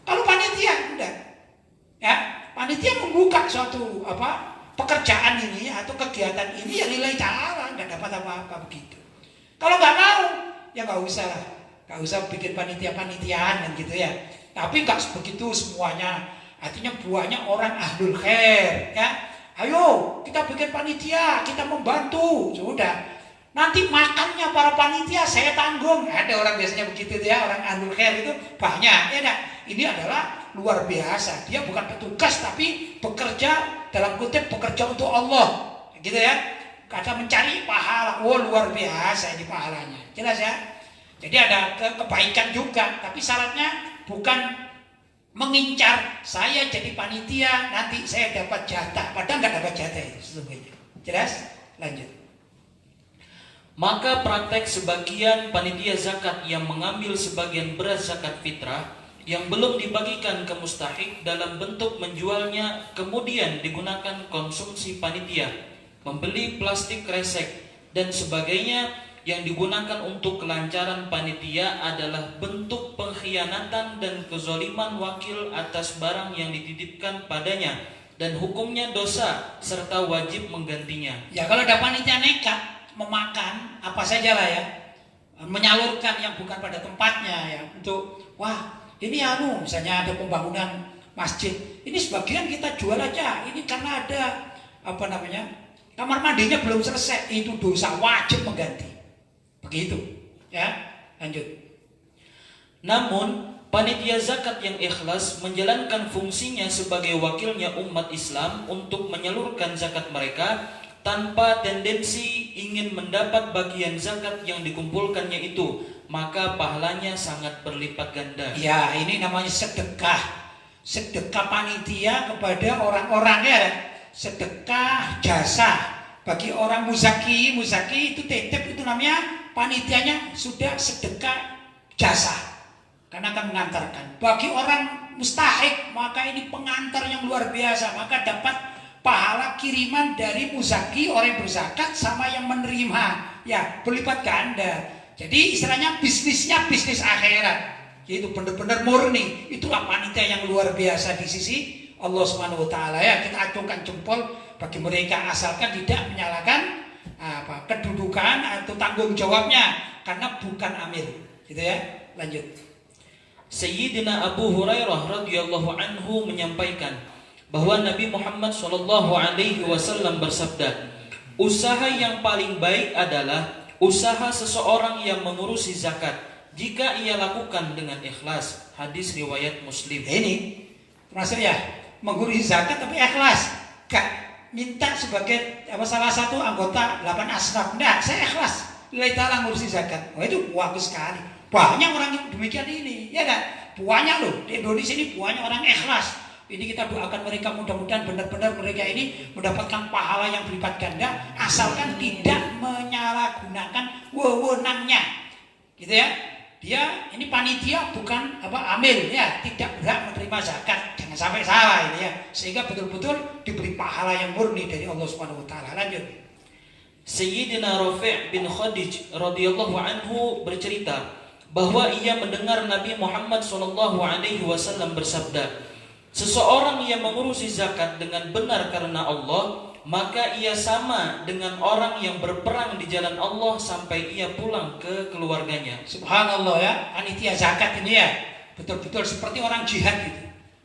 Kalau panitia enggak, ya panitia membuka suatu pekerjaan ini atau kegiatan ini ya lillahi ta'ala, enggak dapat apa-apa begitu. Kalau nggak mau ya nggak usah bikin panitia-panitiaan kan gitu ya. Tapi nggak begitu semuanya. Artinya banyak orang ahlul khair ya. Ayo kita bikin panitia, kita membantu, sudah. Nanti makannya para panitia saya tanggung. Ada orang biasanya begitu ya, orang ahlul khair itu banyak ya dah. Ini adalah luar biasa. Dia bukan petugas tapi bekerja dalam kutip bekerja untuk Allah. Gitu ya. kata mencari pahala. Oh, luar biasa ini pahalanya. Jelas ya? Jadi ada kebaikan juga, tapi syaratnya bukan mengincar saya jadi panitia nanti saya dapat jatah, padahal nggak dapat jatah itu sesungguhnya. Jelas? Lanjut. Maka praktek sebagian panitia zakat yang mengambil sebagian beras zakat fitrah yang belum dibagikan ke mustahik dalam bentuk menjualnya kemudian digunakan konsumsi panitia, membeli plastik kresek dan sebagainya yang digunakan untuk kelancaran panitia adalah bentuk pengkhianatan dan kezaliman wakil atas barang yang dititipkan padanya dan hukumnya dosa serta wajib menggantinya. Ya kalau ada panitia nekat memakan apa saja lah ya, menyalurkan yang bukan pada tempatnya ya, untuk wah ini misalnya ada pembangunan masjid, ini sebagian kita jual aja, ini karena ada kamar mandinya belum selesai, itu dosa, wajib mengganti. Begitu ya. Lanjut. Namun panitia zakat yang ikhlas menjalankan fungsinya sebagai wakilnya umat Islam untuk menyalurkan zakat mereka tanpa tendensi ingin mendapat bagian zakat yang dikumpulkannya itu, maka pahalanya sangat berlipat ganda. Ya, ini namanya sedekah. Sedekah panitia kepada orang-orang ya. Sedekah jasa bagi orang muzaki itu tetep, itu namanya panitianya sudah sedekah jasa karena akan mengantarkan. Bagi orang mustahik maka ini pengantar yang luar biasa, maka dapat pahala kiriman dari muzaki orang yang berzakat sama yang menerima, ya berlipat ganda. Jadi istilahnya bisnisnya bisnis akhirat, yaitu benar-benar murni. Itulah panitia yang luar biasa di sisi Allah Subhanahu wa taala ya. Kita acungkan jempol bagi mereka asalkan tidak menyalahkan kedudukan atau tanggung jawabnya karena bukan amil. Gitu ya. Lanjut. Sayyidina Abu Hurairah radhiyallahu anhu menyampaikan bahwa Nabi Muhammad SAW bersabda, usaha yang paling baik adalah usaha seseorang yang mengurusi zakat jika ia lakukan dengan ikhlas. Hadis riwayat Muslim. Ini termasuk ya mengurusi zakat tapi ikhlas, gak minta sebagai salah satu anggota 8 asnaf. Nah, saya ikhlas lillahi ta'ala ngurusi zakat. Wah, itu bagus sekali. Banyak orang yang demikian ini, ya kan? Banyak loh di Indonesia ini, banyak orang ikhlas. Ini kita doakan mereka, mudah-mudahan benar-benar mereka ini mendapatkan pahala yang berlipat ganda asalkan tidak menyalahgunakan wewenangnya. Gitu ya. Dia ini panitia bukan amil ya, tidak berhak menerima zakat. Jangan sampai salah ini ya. Sehingga betul-betul diberi pahala yang murni dari Allah Subhanahu wa taala. Lanjut. Sayyidina Rafi' bin Khadij radhiyallahu anhu bercerita bahwa ia mendengar Nabi Muhammad SAW bersabda, seseorang yang mengurusi zakat dengan benar karena Allah, maka ia sama dengan orang yang berperang di jalan Allah sampai ia pulang ke keluarganya. Subhanallah ya, panitia zakat ini ya betul-betul seperti orang jihad gitu.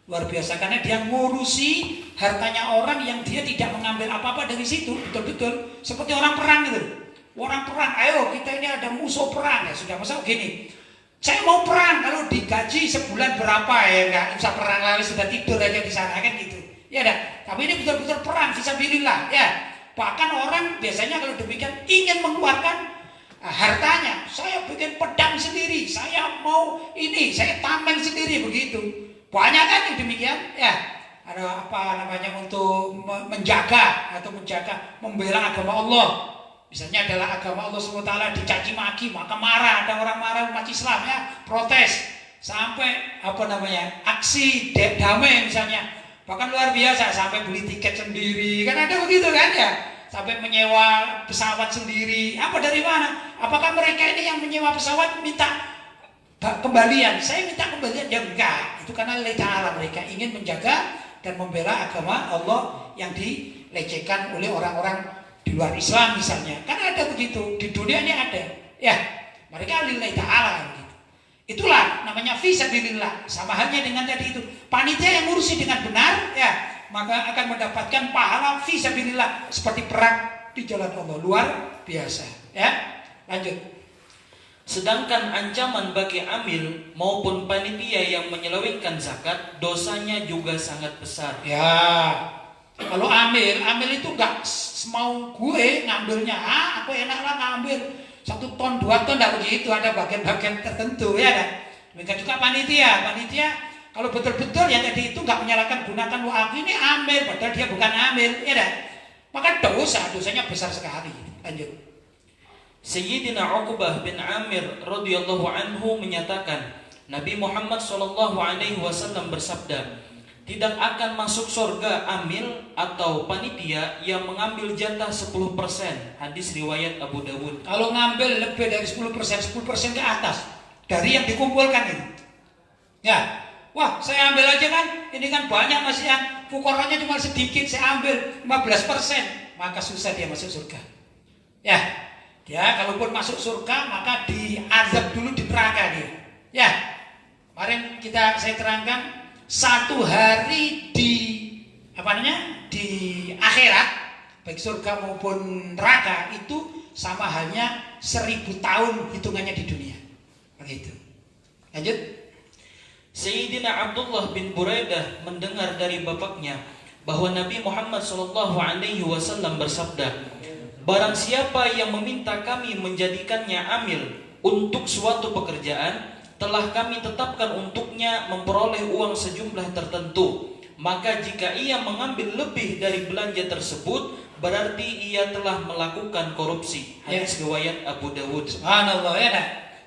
Luar biasa karena dia ngurusi hartanya orang yang dia tidak mengambil apa-apa dari situ, betul-betul seperti orang perang gitu. Orang perang, ayo kita ini ada musuh perang ya, sudah masa gini. Saya mau perang, kalau digaji sebulan berapa ya, nggak usah perang lagi, sudah tidur aja di sana kan gitu. Ya dah, tapi ini betul-betul perang fisabilillah ya. Bahkan orang biasanya kalau demikian ingin mengeluarkan hartanya, saya bikin pedang sendiri, saya mau ini, saya tameng sendiri begitu. Banyak kan yang demikian ya. Ada untuk menjaga atau membela agama Allah. Misalnya adalah agama Allah SWT dicaci maki, maka marah, ada orang marah umat Islam ya, protes sampai aksi damai misalnya, bahkan luar biasa sampai beli tiket sendiri, kan ada begitu kan ya, sampai menyewa pesawat sendiri. Apa dari mana? Apakah mereka ini yang menyewa pesawat minta kembalian? Saya minta kembalian ya enggak, itu karena lillahi ta'ala, mereka ingin menjaga dan membela agama Allah yang dilecehkan oleh orang-orang di luar Islam misalnya. Kan ada begitu, di dunia ini ada. Ya, mereka lillahi ta'ala gitu. Itulah namanya fisabilillah. Sama halnya dengan tadi itu. Panitia yang ngurusi dengan benar ya, maka akan mendapatkan pahala fisabilillah seperti perang di jalan Allah. Luar biasa. Ya. Lanjut. Sedangkan ancaman bagi amil maupun panitia yang menyelewengkan zakat, dosanya juga sangat besar. Ya. Kalau amil itu nggak semau gue ngambilnya, aku enak lah ngambil 1 ton 2 ton, nggak begitu, ada bagian-bagian tertentu ya kan. Demikian juga panitia kalau betul-betul yang tadi itu nggak menyalahkan gunakan wakaf ini amil, padahal dia bukan amil, ya kan. Maka dosanya besar sekali. Lanjut. Sayyidina Uqbah bin Amir radhiyallahu anhu menyatakan, Nabi Muhammad SAW bersabda, tidak akan masuk surga amil atau panitia yang mengambil jatah 10%. Hadis riwayat Abu Dawud. Kalau ngambil lebih dari 10% ke atas dari yang dikumpulkan itu, ya, wah saya ambil aja kan, ini kan banyak masih yang fuqaranya cuma sedikit, saya ambil 15%, maka susah dia masuk surga. Ya, dia kalaupun masuk surga maka diazab dulu di neraka dia. Ya, kemarin saya terangkan 1 hari di di akhirat baik surga maupun neraka itu sama halnya 1000 tahun hitungannya di dunia. Begitu. Lanjut. Sayyidina Abdullah bin Buraidah mendengar dari bapaknya bahwa Nabi Muhammad SAW bersabda, barang siapa yang meminta kami menjadikannya amil untuk suatu pekerjaan, telah kami tetapkan untuknya memperoleh uang sejumlah tertentu. Maka jika ia mengambil lebih dari belanja tersebut, berarti ia telah melakukan korupsi. Hadis riwayat Abu Dawud. Subhanallah, ya nah.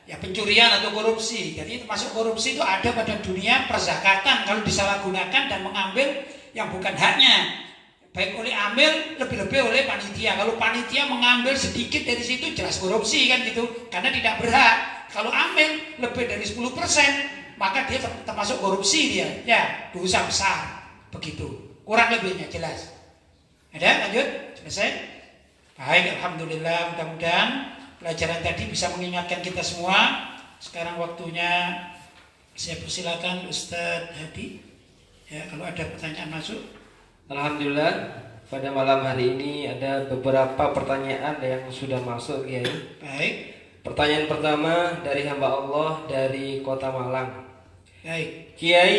Ya pencurian atau korupsi. Jadi termasuk korupsi itu ada pada dunia perzakatan kalau disalahgunakan dan mengambil yang bukan haknya. Baik oleh amil, lebih-lebih oleh panitia. Kalau panitia mengambil sedikit dari situ jelas korupsi kan gitu, karena tidak berhak. Kalau amil lebih dari 10%, maka dia termasuk korupsi dia. Ya, dosa besar. Begitu. Kurang lebihnya jelas. Ada? Lanjut? Selesai? Baik, alhamdulillah, mudah-mudahan pelajaran tadi bisa mengingatkan kita semua. Sekarang waktunya saya persilakan Ustadz Hadi. Ya, kalau ada pertanyaan masuk. Alhamdulillah, pada malam hari ini ada beberapa pertanyaan yang sudah masuk, Kiai. Baik. Pertanyaan pertama dari hamba Allah dari Kota Malang. Baik. Kiai,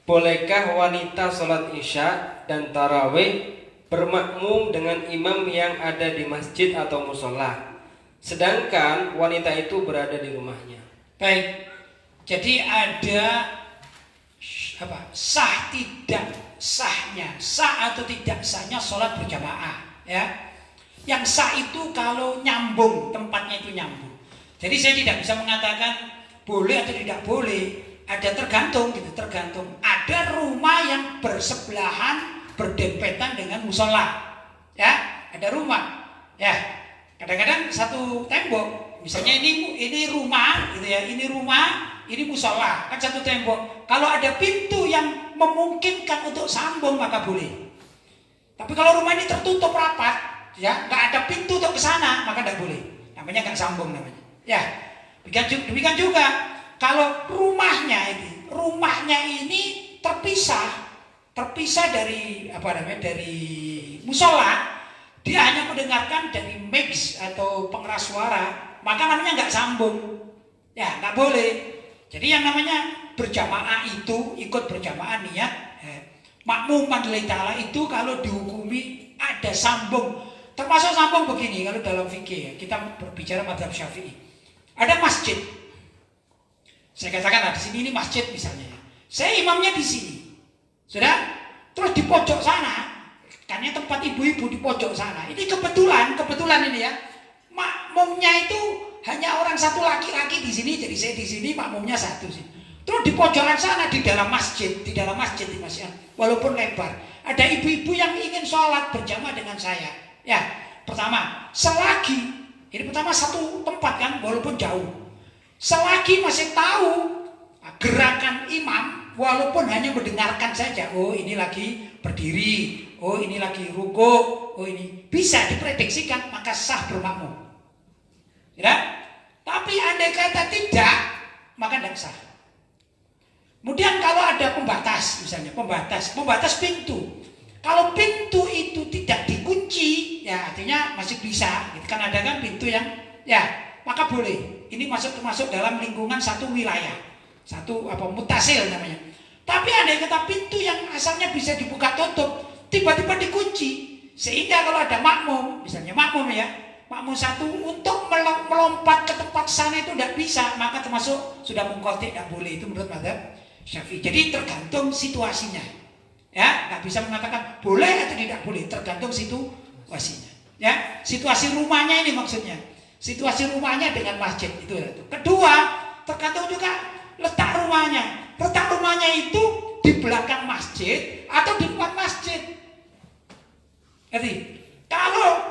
bolehkah wanita sholat isya dan tarawih bermakmum dengan imam yang ada di masjid atau musola, sedangkan wanita itu berada di rumahnya? Baik. Jadi ada sah atau tidak sahnya sholat berjamaah, ya. Yang sah itu kalau nyambung, tempatnya itu nyambung. Jadi saya tidak bisa mengatakan boleh atau tidak boleh. Ada tergantung gitu, tergantung. Ada rumah yang bersebelahan, berdempetan dengan musola, ya. Ada rumah, ya. Kadang-kadang satu tembok, misalnya ini rumah, gitu ya. Ini rumah, ini musola, kan satu tembok. Kalau ada pintu yang memungkinkan untuk sambung maka boleh. Tapi kalau rumah ini tertutup rapat, ya, nggak ada pintu untuk ke sana, maka tidak boleh. Namanya nggak sambung namanya. Ya, demikian juga kalau rumahnya ini terpisah dari dari musola, dia hanya mendengarkan dari mix atau pengeras suara, maka namanya nggak sambung. Ya, nggak boleh. Jadi yang namanya berjamaah itu, ikut berjamaah niat makmuman lillahi ta'ala itu kalau dihukumi ada sambung. Termasuk sambung begini kalau dalam fikih, ya, kita berbicara mazhab Syafi'i. Ada masjid. Saya katakan di sini ini masjid misalnya. Saya imamnya di sini. Sudah? Terus di pojok sana, karena tempat ibu-ibu di pojok sana. Ini kebetulan ini ya. Makmumnya itu hanya orang satu laki-laki di sini, jadi saya di sini, makmumnya satu sih. Terus di pojokan sana di dalam masjid di masjid, walaupun lebar, ada ibu-ibu yang ingin sholat berjamaah dengan saya. Ya, pertama satu tempat kan, walaupun jauh. Selagi masih tahu gerakan imam, walaupun hanya mendengarkan saja, oh ini lagi berdiri, oh ini lagi rukuk, oh ini bisa diprediksikan, maka sah bermakmum. Ya? Tapi andai kata tidak, maka tidak sah. Kemudian kalau ada pembatas, misalnya pembatas pintu. Kalau pintu itu tidak dikunci, ya artinya masih bisa. Kan ada kan pintu yang, ya maka boleh. Ini termasuk dalam lingkungan satu wilayah, satu mutasil namanya. Tapi andai kata pintu yang asalnya bisa dibuka tutup tiba-tiba dikunci. Sehingga kalau ada makmum, misalnya makmum ya, makmum satu untuk melompat ke tempat sana itu tidak bisa, maka termasuk sudah mengkotik, tidak boleh. Itu menurut mazhab Syafi'i. Jadi tergantung situasinya, ya, nggak bisa mengatakan boleh atau tidak boleh, tergantung situasinya. Ya, situasi rumahnya ini maksudnya, situasi rumahnya dengan masjid itu. Kedua, tergantung juga letak rumahnya. Letak rumahnya itu di belakang masjid atau di depan masjid. Jadi kalau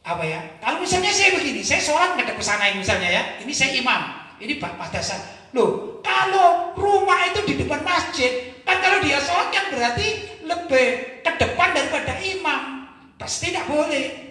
apa ya? Kalau misalnya saya begini, saya sholat ngadep ke sana ini misalnya ya, ini saya imam, ini Pak Dasan. Loh, kalau rumah itu di depan masjid, kan kalau dia sholat kan berarti lebih ke depan daripada imam, pasti tidak boleh.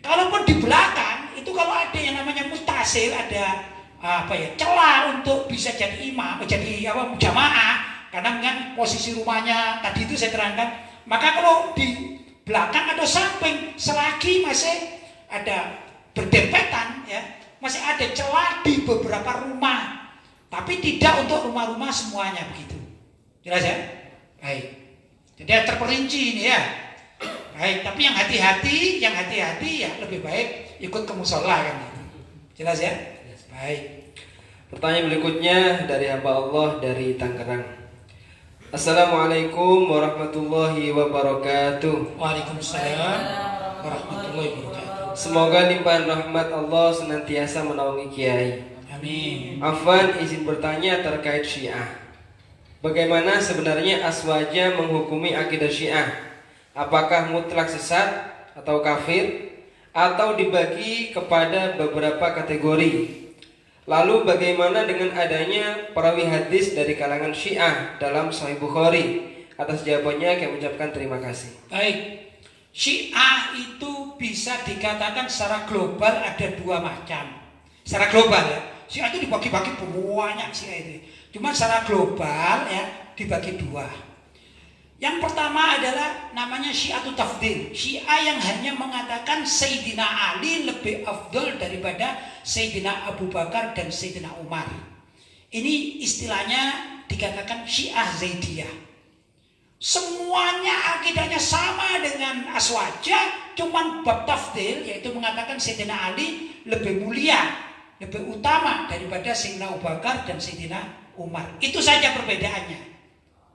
Kalaupun di belakang itu kalau ada yang namanya mustasil, ada apa ya, celah untuk bisa jadi imam, jadi apa jamaah, karena kan posisi rumahnya tadi itu saya terangkan. Maka kalau di belakang atau samping selagi masih ada berdempetan ya, masih ada celah di beberapa rumah, tapi tidak untuk rumah-rumah semuanya begitu. Jelas ya? Baik. Jadi terperinci ini ya. Baik, tapi yang hati-hati ya lebih baik ikut ke musola kan. Jelas ya? Baik. Pertanyaan berikutnya dari hamba Allah dari Tangerang. Assalamualaikum warahmatullahi wabarakatuh. Waalaikumsalam warahmatullahi wabarakatuh. Semoga limpahan rahmat Allah senantiasa menaungi Kiai. Amin. Afwan, izin bertanya terkait Syiah. Bagaimana sebenarnya Aswaja menghukumi akidah Syiah? Apakah mutlak sesat atau kafir atau dibagi kepada beberapa kategori? Lalu bagaimana dengan adanya perawi hadis dari kalangan Syiah dalam Sahih Bukhari? Atas jawabannya kami ucapkan terima kasih. Baik. Syiah itu bisa dikatakan secara global ada dua macam. Secara global ya. Syiah itu dibagi-bagi banyak Syiah itu. Cuma secara global ya dibagi dua. Yang pertama adalah namanya Syiatul Tafdil. Syiah yang hanya mengatakan Sayyidina Ali lebih afdol daripada Sayyidina Abu Bakar dan Sayyidina Umar. Ini istilahnya dikatakan Syiah Zaidiyah. Semuanya akidahnya sama dengan Aswaja, cuman bab tafdil yaitu mengatakan Sayyidina Ali lebih mulia, lebih utama daripada Sayyidina Abu Bakar dan Sayyidina Umar. Itu saja perbedaannya.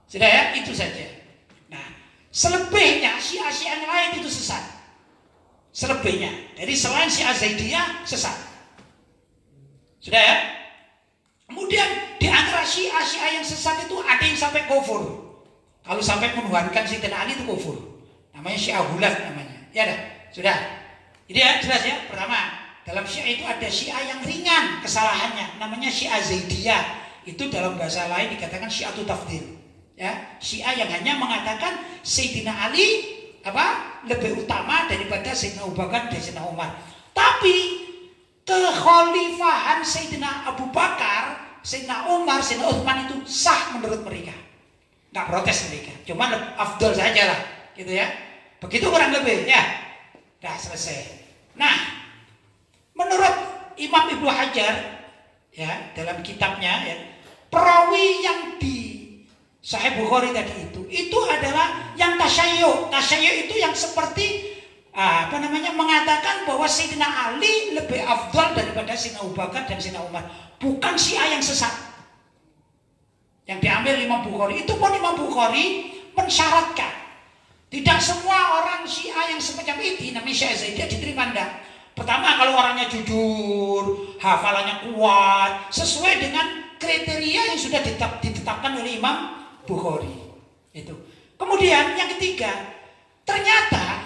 Sudah ya, itu saja. Nah, selebihnya Syiah-Syiah yang lain itu sesat. Selebihnya, dari selain Syiah Zaidiyah sesat. Sudah ya? Kemudian di antara Syiah-Syiah yang sesat itu ada yang sampai kufur. Kalau sampai menuhankan Sayyidina Ali itu kufur. Namanya Syiah Hulat namanya. Ya dah, sudah. Jadi ya jelas ya. Pertama, dalam Syiah itu ada Syiah yang ringan kesalahannya, namanya Syiah Zaidiyah. Itu dalam bahasa lain dikatakan Syiatul Tafdil. Ya, Syiah yang hanya mengatakan Sayyidina Ali lebih utama daripada Sayyidina Abu Bakar dan Sayyidina Umar. Tapi kekhalifahan Sayyidina Abu Bakar, Sayyidina Umar, Sayyidina Utsman itu sah menurut mereka. Nggak protes mereka, cuma afdol saja lah, gitu ya. Begitu kurang lebih ya. Dah selesai. Nah, menurut Imam Ibnu Hajar ya dalam kitabnya ya, perawi yang di Sahih Bukhari tadi itu adalah yang tasyayyu'. Tasyayyu' itu yang seperti mengatakan bahwa Sayyidina Ali lebih afdal daripada Sayyidina Abu Bakar dan Sayyidina Umar. Bukan Syiah yang sesat. Yang diambil Imam Bukhari. Itu pun Imam Bukhari mensyaratkan tidak semua orang Syiah yang semacam itu namanya Syiah Zaidiyah diterima enggak. Pertama, kalau orangnya jujur, hafalannya kuat, sesuai dengan kriteria yang sudah ditetapkan oleh Imam Bukhari. Itu. Kemudian yang ketiga, ternyata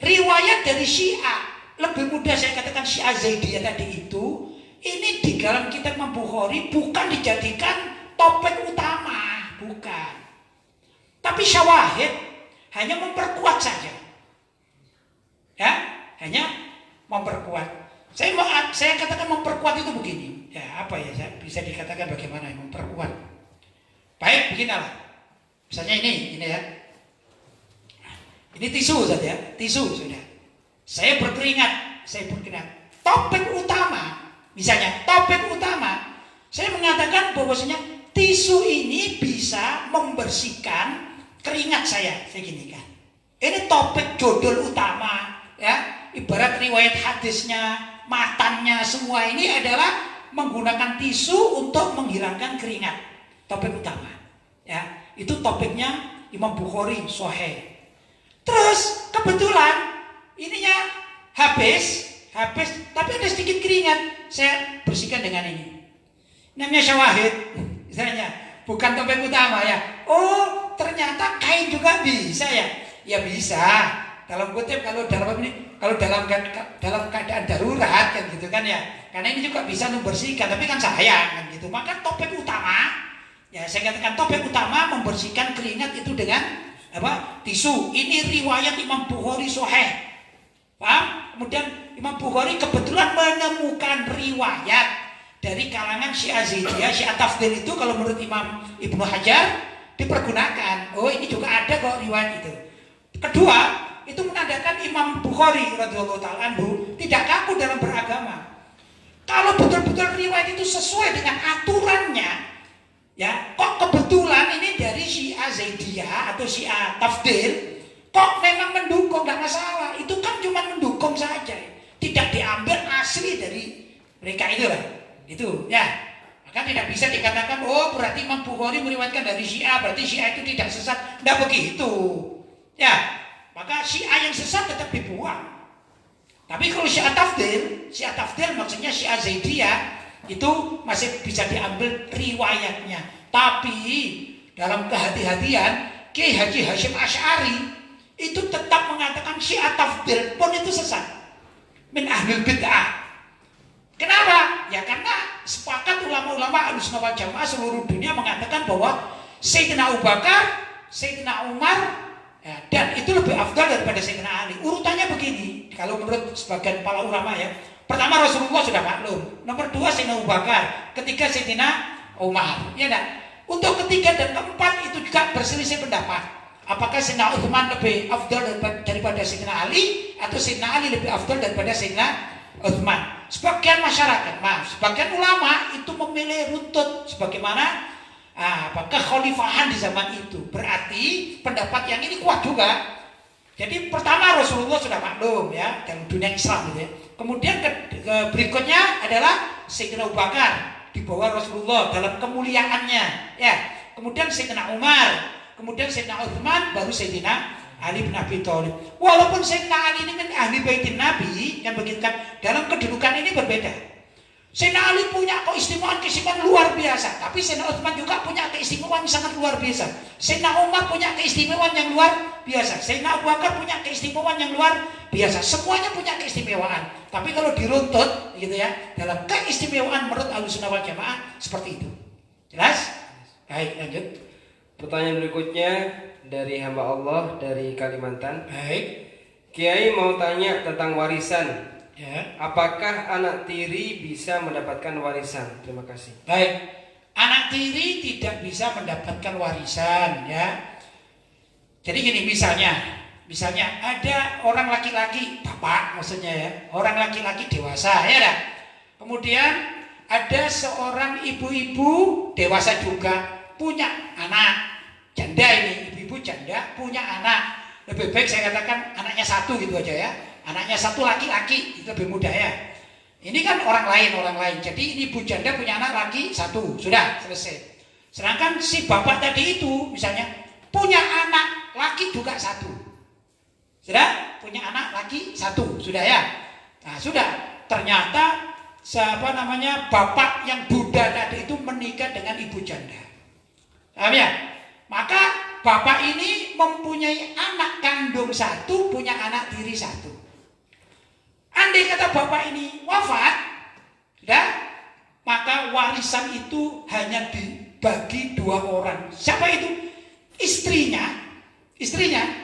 riwayat dari Syiah, lebih mudah saya katakan Syiah Zaidiyah tadi itu, ini di dalam kitab Imam Bukhari bukan dijadikan topik utama, bukan. Tapi syawahid hanya memperkuat saja. Ya, hanya memperkuat. Saya katakan memperkuat itu begini. Ya, apa ya? Bisa dikatakan bagaimana memperkuat. Baik, beginilah. Misalnya ini ya. Ini tisu saja, tisu sudah. Saya berkeringat. Topik utama, misalnya topik utama, saya mengatakan bahwasanya tisu ini bisa membersihkan keringat saya gini kan. Ini topik judul utama ya. Ibarat riwayat hadisnya, matannya semua ini adalah menggunakan tisu untuk menghilangkan keringat. Topik utama. Ya, itu topiknya Imam Bukhari Sahih. Terus kebetulan ininya habis, tapi ada sedikit keringat. Saya bersihkan dengan ini. Namanya syawahid, misalnya bukan topik utama ya. Oh, ternyata kain juga bisa ya. Ya bisa. Dalam kutip kalau dalam keadaan darurat kan gitu kan ya. Karena ini juga bisa membersihkan, tapi kan sayang kan gitu. Maka topik utama, ya saya katakan topik utama membersihkan keringat itu dengan apa? Tisu. Ini riwayat Imam Bukhari Sahih. Paham? Kemudian Imam Bukhari kebetulan menemukan riwayat dari kalangan Syiah Zaidiyah, Syiah Tafdil itu kalau menurut Imam Ibnu Hajar dipergunakan. Oh, ini juga ada kok riwayat itu. Kedua, itu menandakan Imam Bukhari radhiyallahu ta'ala anhu tidak kaku dalam beragama. Kalau betul-betul riwayat itu sesuai dengan aturannya, ya, kok kebetulan ini dari Syiah Zaidiyah atau Syiah Tafdil, kok memang mendukung, nggak masalah. Itu kan cuma mendukung saja, tidak diambil asli dari mereka itu lah, itu ya. Maka tidak bisa dikatakan, oh berarti Imam Bukhari meriwayatkan dari Syiah, berarti Syiah itu tidak sesat. Nggak begitu, ya. Maka Syiah yang sesat tetap dibuang. Tapi kalau Syiah Tafdil maksudnya Syiah Zaidiyah itu masih bisa diambil riwayatnya. Tapi dalam kehati-hatian Kiai Haji Hashim Asy'ari itu tetap mengatakan Syiah Tafdil pun itu sesat, min ahlul bid'ah. Kenapa? Ya karena sepakat ulama-ulama Ahlussunnah wal Jamaah seluruh dunia mengatakan bahwa Sayyidina Abu Bakar, Sayyidina Umar, ya, dan itu lebih afdal daripada Sayyidina Ali. Urutannya begini, kalau menurut sebagian para ulama ya. Pertama Rasulullah sudah maklum. Nomor 2 Sayyidina Abu Bakar. Ketiga Sayyidina Umar. Ya enggak? Untuk ketiga dan keempat itu juga berselisih pendapat. Apakah Sayyidina Utsman lebih afdal daripada Sayyidina Ali, atau Sayyidina Ali lebih afdal daripada Sayyidina Utsman? Sebagian masyarakat, sebagian ulama itu memilih runtut sebagaimana kekhalifahan di zaman itu. Berarti pendapat yang ini kuat juga. Jadi pertama Rasulullah sudah maklum ya dalam dunia Islam gitu ya. Kemudian berikutnya adalah Sayyidina Abu Bakar di bawah Rasulullah dalam kemuliaannya ya. Kemudian Sayyidina Umar, kemudian Sayyidina Utsman, baru Sayyidina Ali bin Abi Thalib. Walaupun Sayyidina Ali ini kan ahli baitin Nabi, yang begitu kan dalam kedudukan ini berbeda. Sayyidina Ali punya keistimewaan luar biasa, tapi Sayyidina Utsman juga punya keistimewaan sangat luar biasa. Sayyidina Umar punya keistimewaan yang luar biasa. Sayyidina Abu Bakar punya keistimewaan yang luar biasa. Semuanya punya keistimewaan. Tapi kalau diruntut gitu ya, dalam keistimewaan menurut Ahlussunnah wal Jamaah seperti itu. Jelas? Baik, lanjut. Pertanyaan berikutnya dari hamba Allah dari Kalimantan. Baik. Kiai mau tanya tentang warisan. Ya. Apakah anak tiri bisa mendapatkan warisan? Terima kasih. Baik. Anak tiri tidak bisa mendapatkan warisan ya. Jadi gini misalnya ada orang laki-laki, bapak maksudnya ya, orang laki-laki dewasa ya dah. Kemudian ada seorang ibu-ibu dewasa juga punya anak janda, ini ibu-ibu janda punya anak. Lebih baik saya katakan anaknya satu gitu aja ya. Anaknya satu laki-laki, itu lebih mudah ya. Ini kan orang lain. Jadi ini ibu janda punya anak laki satu, sudah selesai. Sedangkan si bapak tadi itu misalnya punya anak laki juga satu. Sudah? Punya anak laki satu, sudah ya. Nah, sudah. Ternyata bapak yang Buddha tadi itu menikah dengan ibu janda. Paham ya? Maka bapak ini mempunyai anak kandung satu, punya anak tiri satu. Andai kata bapak ini wafat, maka warisan itu hanya dibagi 2 orang. Siapa itu? Istrinya,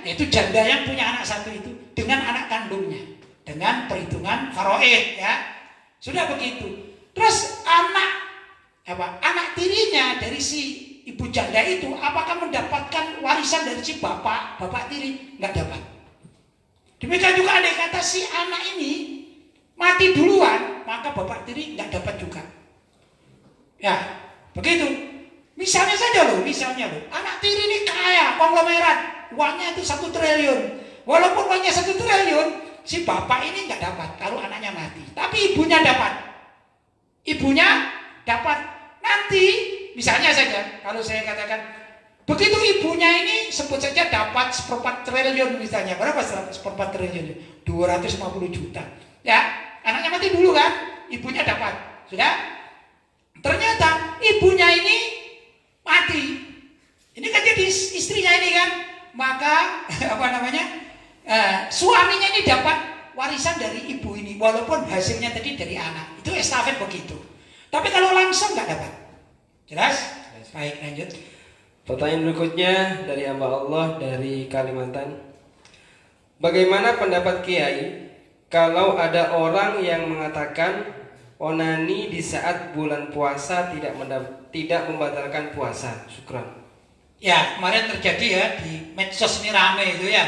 yaitu janda yang punya anak satu itu dengan anak kandungnya, dengan perhitungan faraid ya. Sudah begitu. Terus anak tirinya dari si ibu janda itu apakah mendapatkan warisan dari si bapak tiri? Nggak dapat. Demikian juga andai kata si anak ini mati duluan, maka bapak tiri nggak dapat juga. Ya, begitu. Misalnya saja loh, anak tiri ini kaya, konglomerat, uangnya itu 1 triliun. Walaupun uangnya 1 triliun, si bapak ini nggak dapat kalau anaknya mati. Tapi ibunya dapat. Nanti, misalnya saja, kalau saya katakan, begitu ibunya ini sebut saja dapat 1/4 triliun misalnya. Berapa 1/4 triliun? 250 juta. Ya, anaknya mati dulu kan, ibunya dapat. Sudah? Ternyata ibunya ini mati. Ini kan jadi istrinya ini kan. Maka suaminya ini dapat warisan dari ibu ini, walaupun hasilnya tadi dari anak. Itu estafet begitu. Tapi kalau langsung nggak dapat. Jelas? Baik, lanjut. Pertanyaan berikutnya dari hamba Allah dari Kalimantan. Bagaimana pendapat Kiai kalau ada orang yang mengatakan onani di saat bulan puasa tidak membatalkan puasa? Syukran. Ya, kemarin terjadi ya di medsos ini rame itu ya,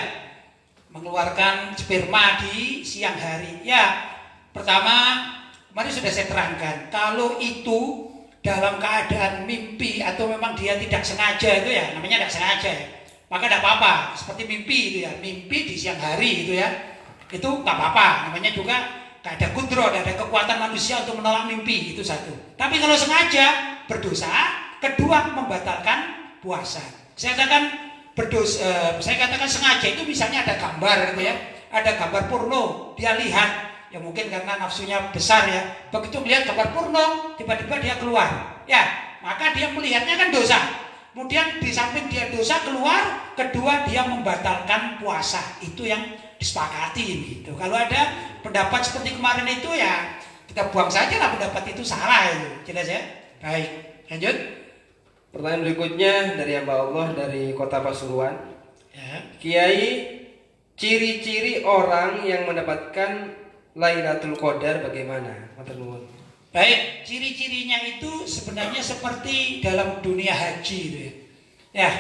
mengeluarkan sperma di siang hari. Ya, pertama kemarin sudah saya terangkan, kalau itu dalam keadaan mimpi atau memang dia tidak sengaja itu ya, namanya tidak sengaja ya, maka tidak apa-apa. Seperti mimpi itu ya, mimpi di siang hari itu ya, itu nggak apa-apa. Namanya juga nggak ada kudro, tidak ada kekuatan manusia untuk menolak mimpi, itu satu. Tapi kalau sengaja berdosa, kedua membatalkan puasa. Saya katakan sengaja itu misalnya ada gambar gitu ya, ada gambar porno, dia lihat. Ya mungkin karena nafsunya besar ya, begitu melihat gambar porno, tiba-tiba dia keluar. Ya, maka dia melihatnya kan dosa. Kemudian di samping dia dosa keluar, kedua dia membatalkan puasa. Itu yang disepakati gitu. Kalau ada pendapat seperti kemarin itu ya kita buang saja lah, pendapat itu salah itu. Jelas ya? Baik, lanjut. Pertanyaan berikutnya dari hamba Allah dari Kota Pasuruan. Ya. Kiai, ciri-ciri orang yang mendapatkan Lailatul Qadar bagaimana? Matur nuwun. Baik, ciri-cirinya itu sebenarnya seperti dalam dunia haji itu ya. Ya,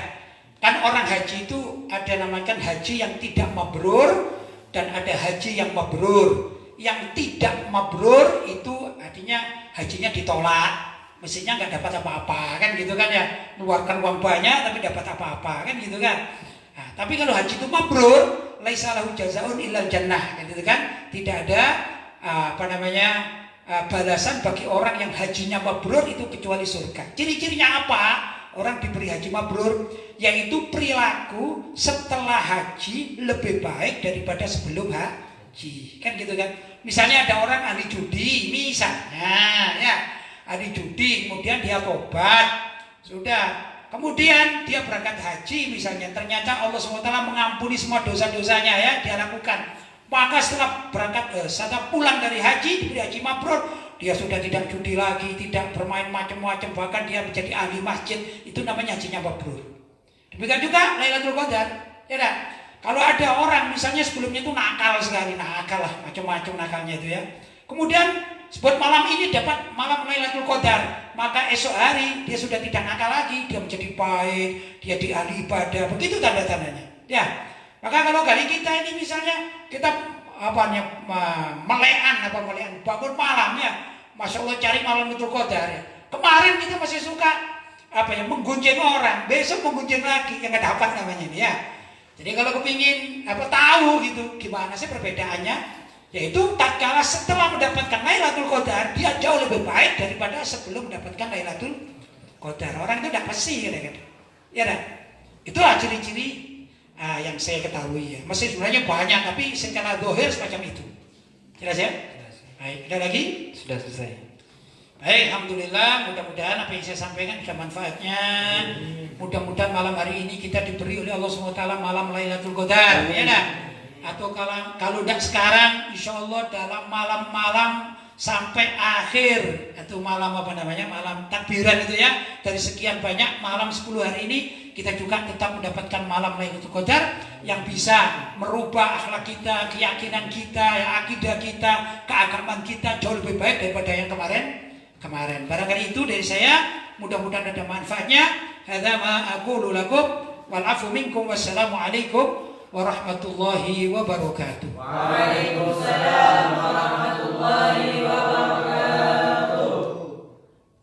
kan orang haji itu ada namakan haji yang tidak mabrur dan ada haji yang mabrur. Yang tidak mabrur itu artinya hajinya ditolak, mestinya nggak dapat apa-apa kan gitu kan ya, mengeluarkan uang banyak tapi dapat apa-apa kan gitu kan. Nah, tapi kalau haji itu mabrur, laisa lahu jazaa'un illal jannah, gitu kan? Tidak ada balasan bagi orang yang hajinya mabrur itu kecuali surga. Ciri-cirinya apa? Orang diberi haji mabrur, yaitu perilaku setelah haji lebih baik daripada sebelum haji. Kan gitu kan? Misalnya ada orang ahli judi, misalnya ya, ahli judi, kemudian dia tobat, sudah. Kemudian dia berangkat haji misalnya, ternyata Allah SWT mengampuni semua dosa-dosanya ya, dia lakukan. Maka setelah setelah pulang dari haji, diberi haji mabrur, dia sudah tidak judi lagi, tidak bermain macam-macam, bahkan dia menjadi ahli masjid. Itu namanya hajinya mabrur. Demikian juga Lailatul Qadar. Ya kan? Kalau ada orang misalnya sebelumnya itu nakal sekali, nakal lah, macam-macam nakalnya itu ya. Kemudian sebut malam ini dapat malam Lailatul Qadar, maka esok hari dia sudah tidak nakal lagi, dia menjadi baik, dia di ahli ibadah, begitu tanda-tandanya. Ya, maka kalau kali kita ini misalnya kita melean bangun malam ya, masya Allah cari malam Lailatul Qadar ya. Kemarin kita masih suka menggunjing orang, besok menggunjing lagi, yang nggak dapat namanya ini ya. Jadi kalau kepingin tahu gitu gimana sih perbedaannya, yaitu tatkala setelah mendapatkan Lailatul Qadar dia jauh lebih baik daripada sebelum mendapatkan Lailatul Qadar. Orang itu tidak pasti kata-kata. Ya kan? Itulah ciri-ciri yang saya ketahui ya. Masih sebenarnya banyak tapi secara zahir semacam itu. Jelas ya? Baik, ada lagi? Sudah selesai. Baik, alhamdulillah, mudah-mudahan apa yang saya sampaikan ada manfaatnya. Mudah-mudahan malam hari ini kita diberi oleh Allah SWT malam Lailatul Qadar, ya kan? Atau kalau tidak sekarang, insya Allah dalam malam-malam sampai akhir, itu malam malam takbiran itu ya, dari sekian banyak malam 10 hari ini kita juga tetap mendapatkan malam Lailatul Qadar yang bisa merubah akhlak kita, keyakinan kita, akidah kita, keagamaan kita jauh lebih baik daripada yang kemarin. Barangkali itu dari saya, mudah-mudahan ada manfaatnya. Hadza ma aqulu lakum wal afu minkum, wassalamu alaikum warahmatullahi wabarakatuh. Waalaikumsalam warahmatullahi wabarakatuh.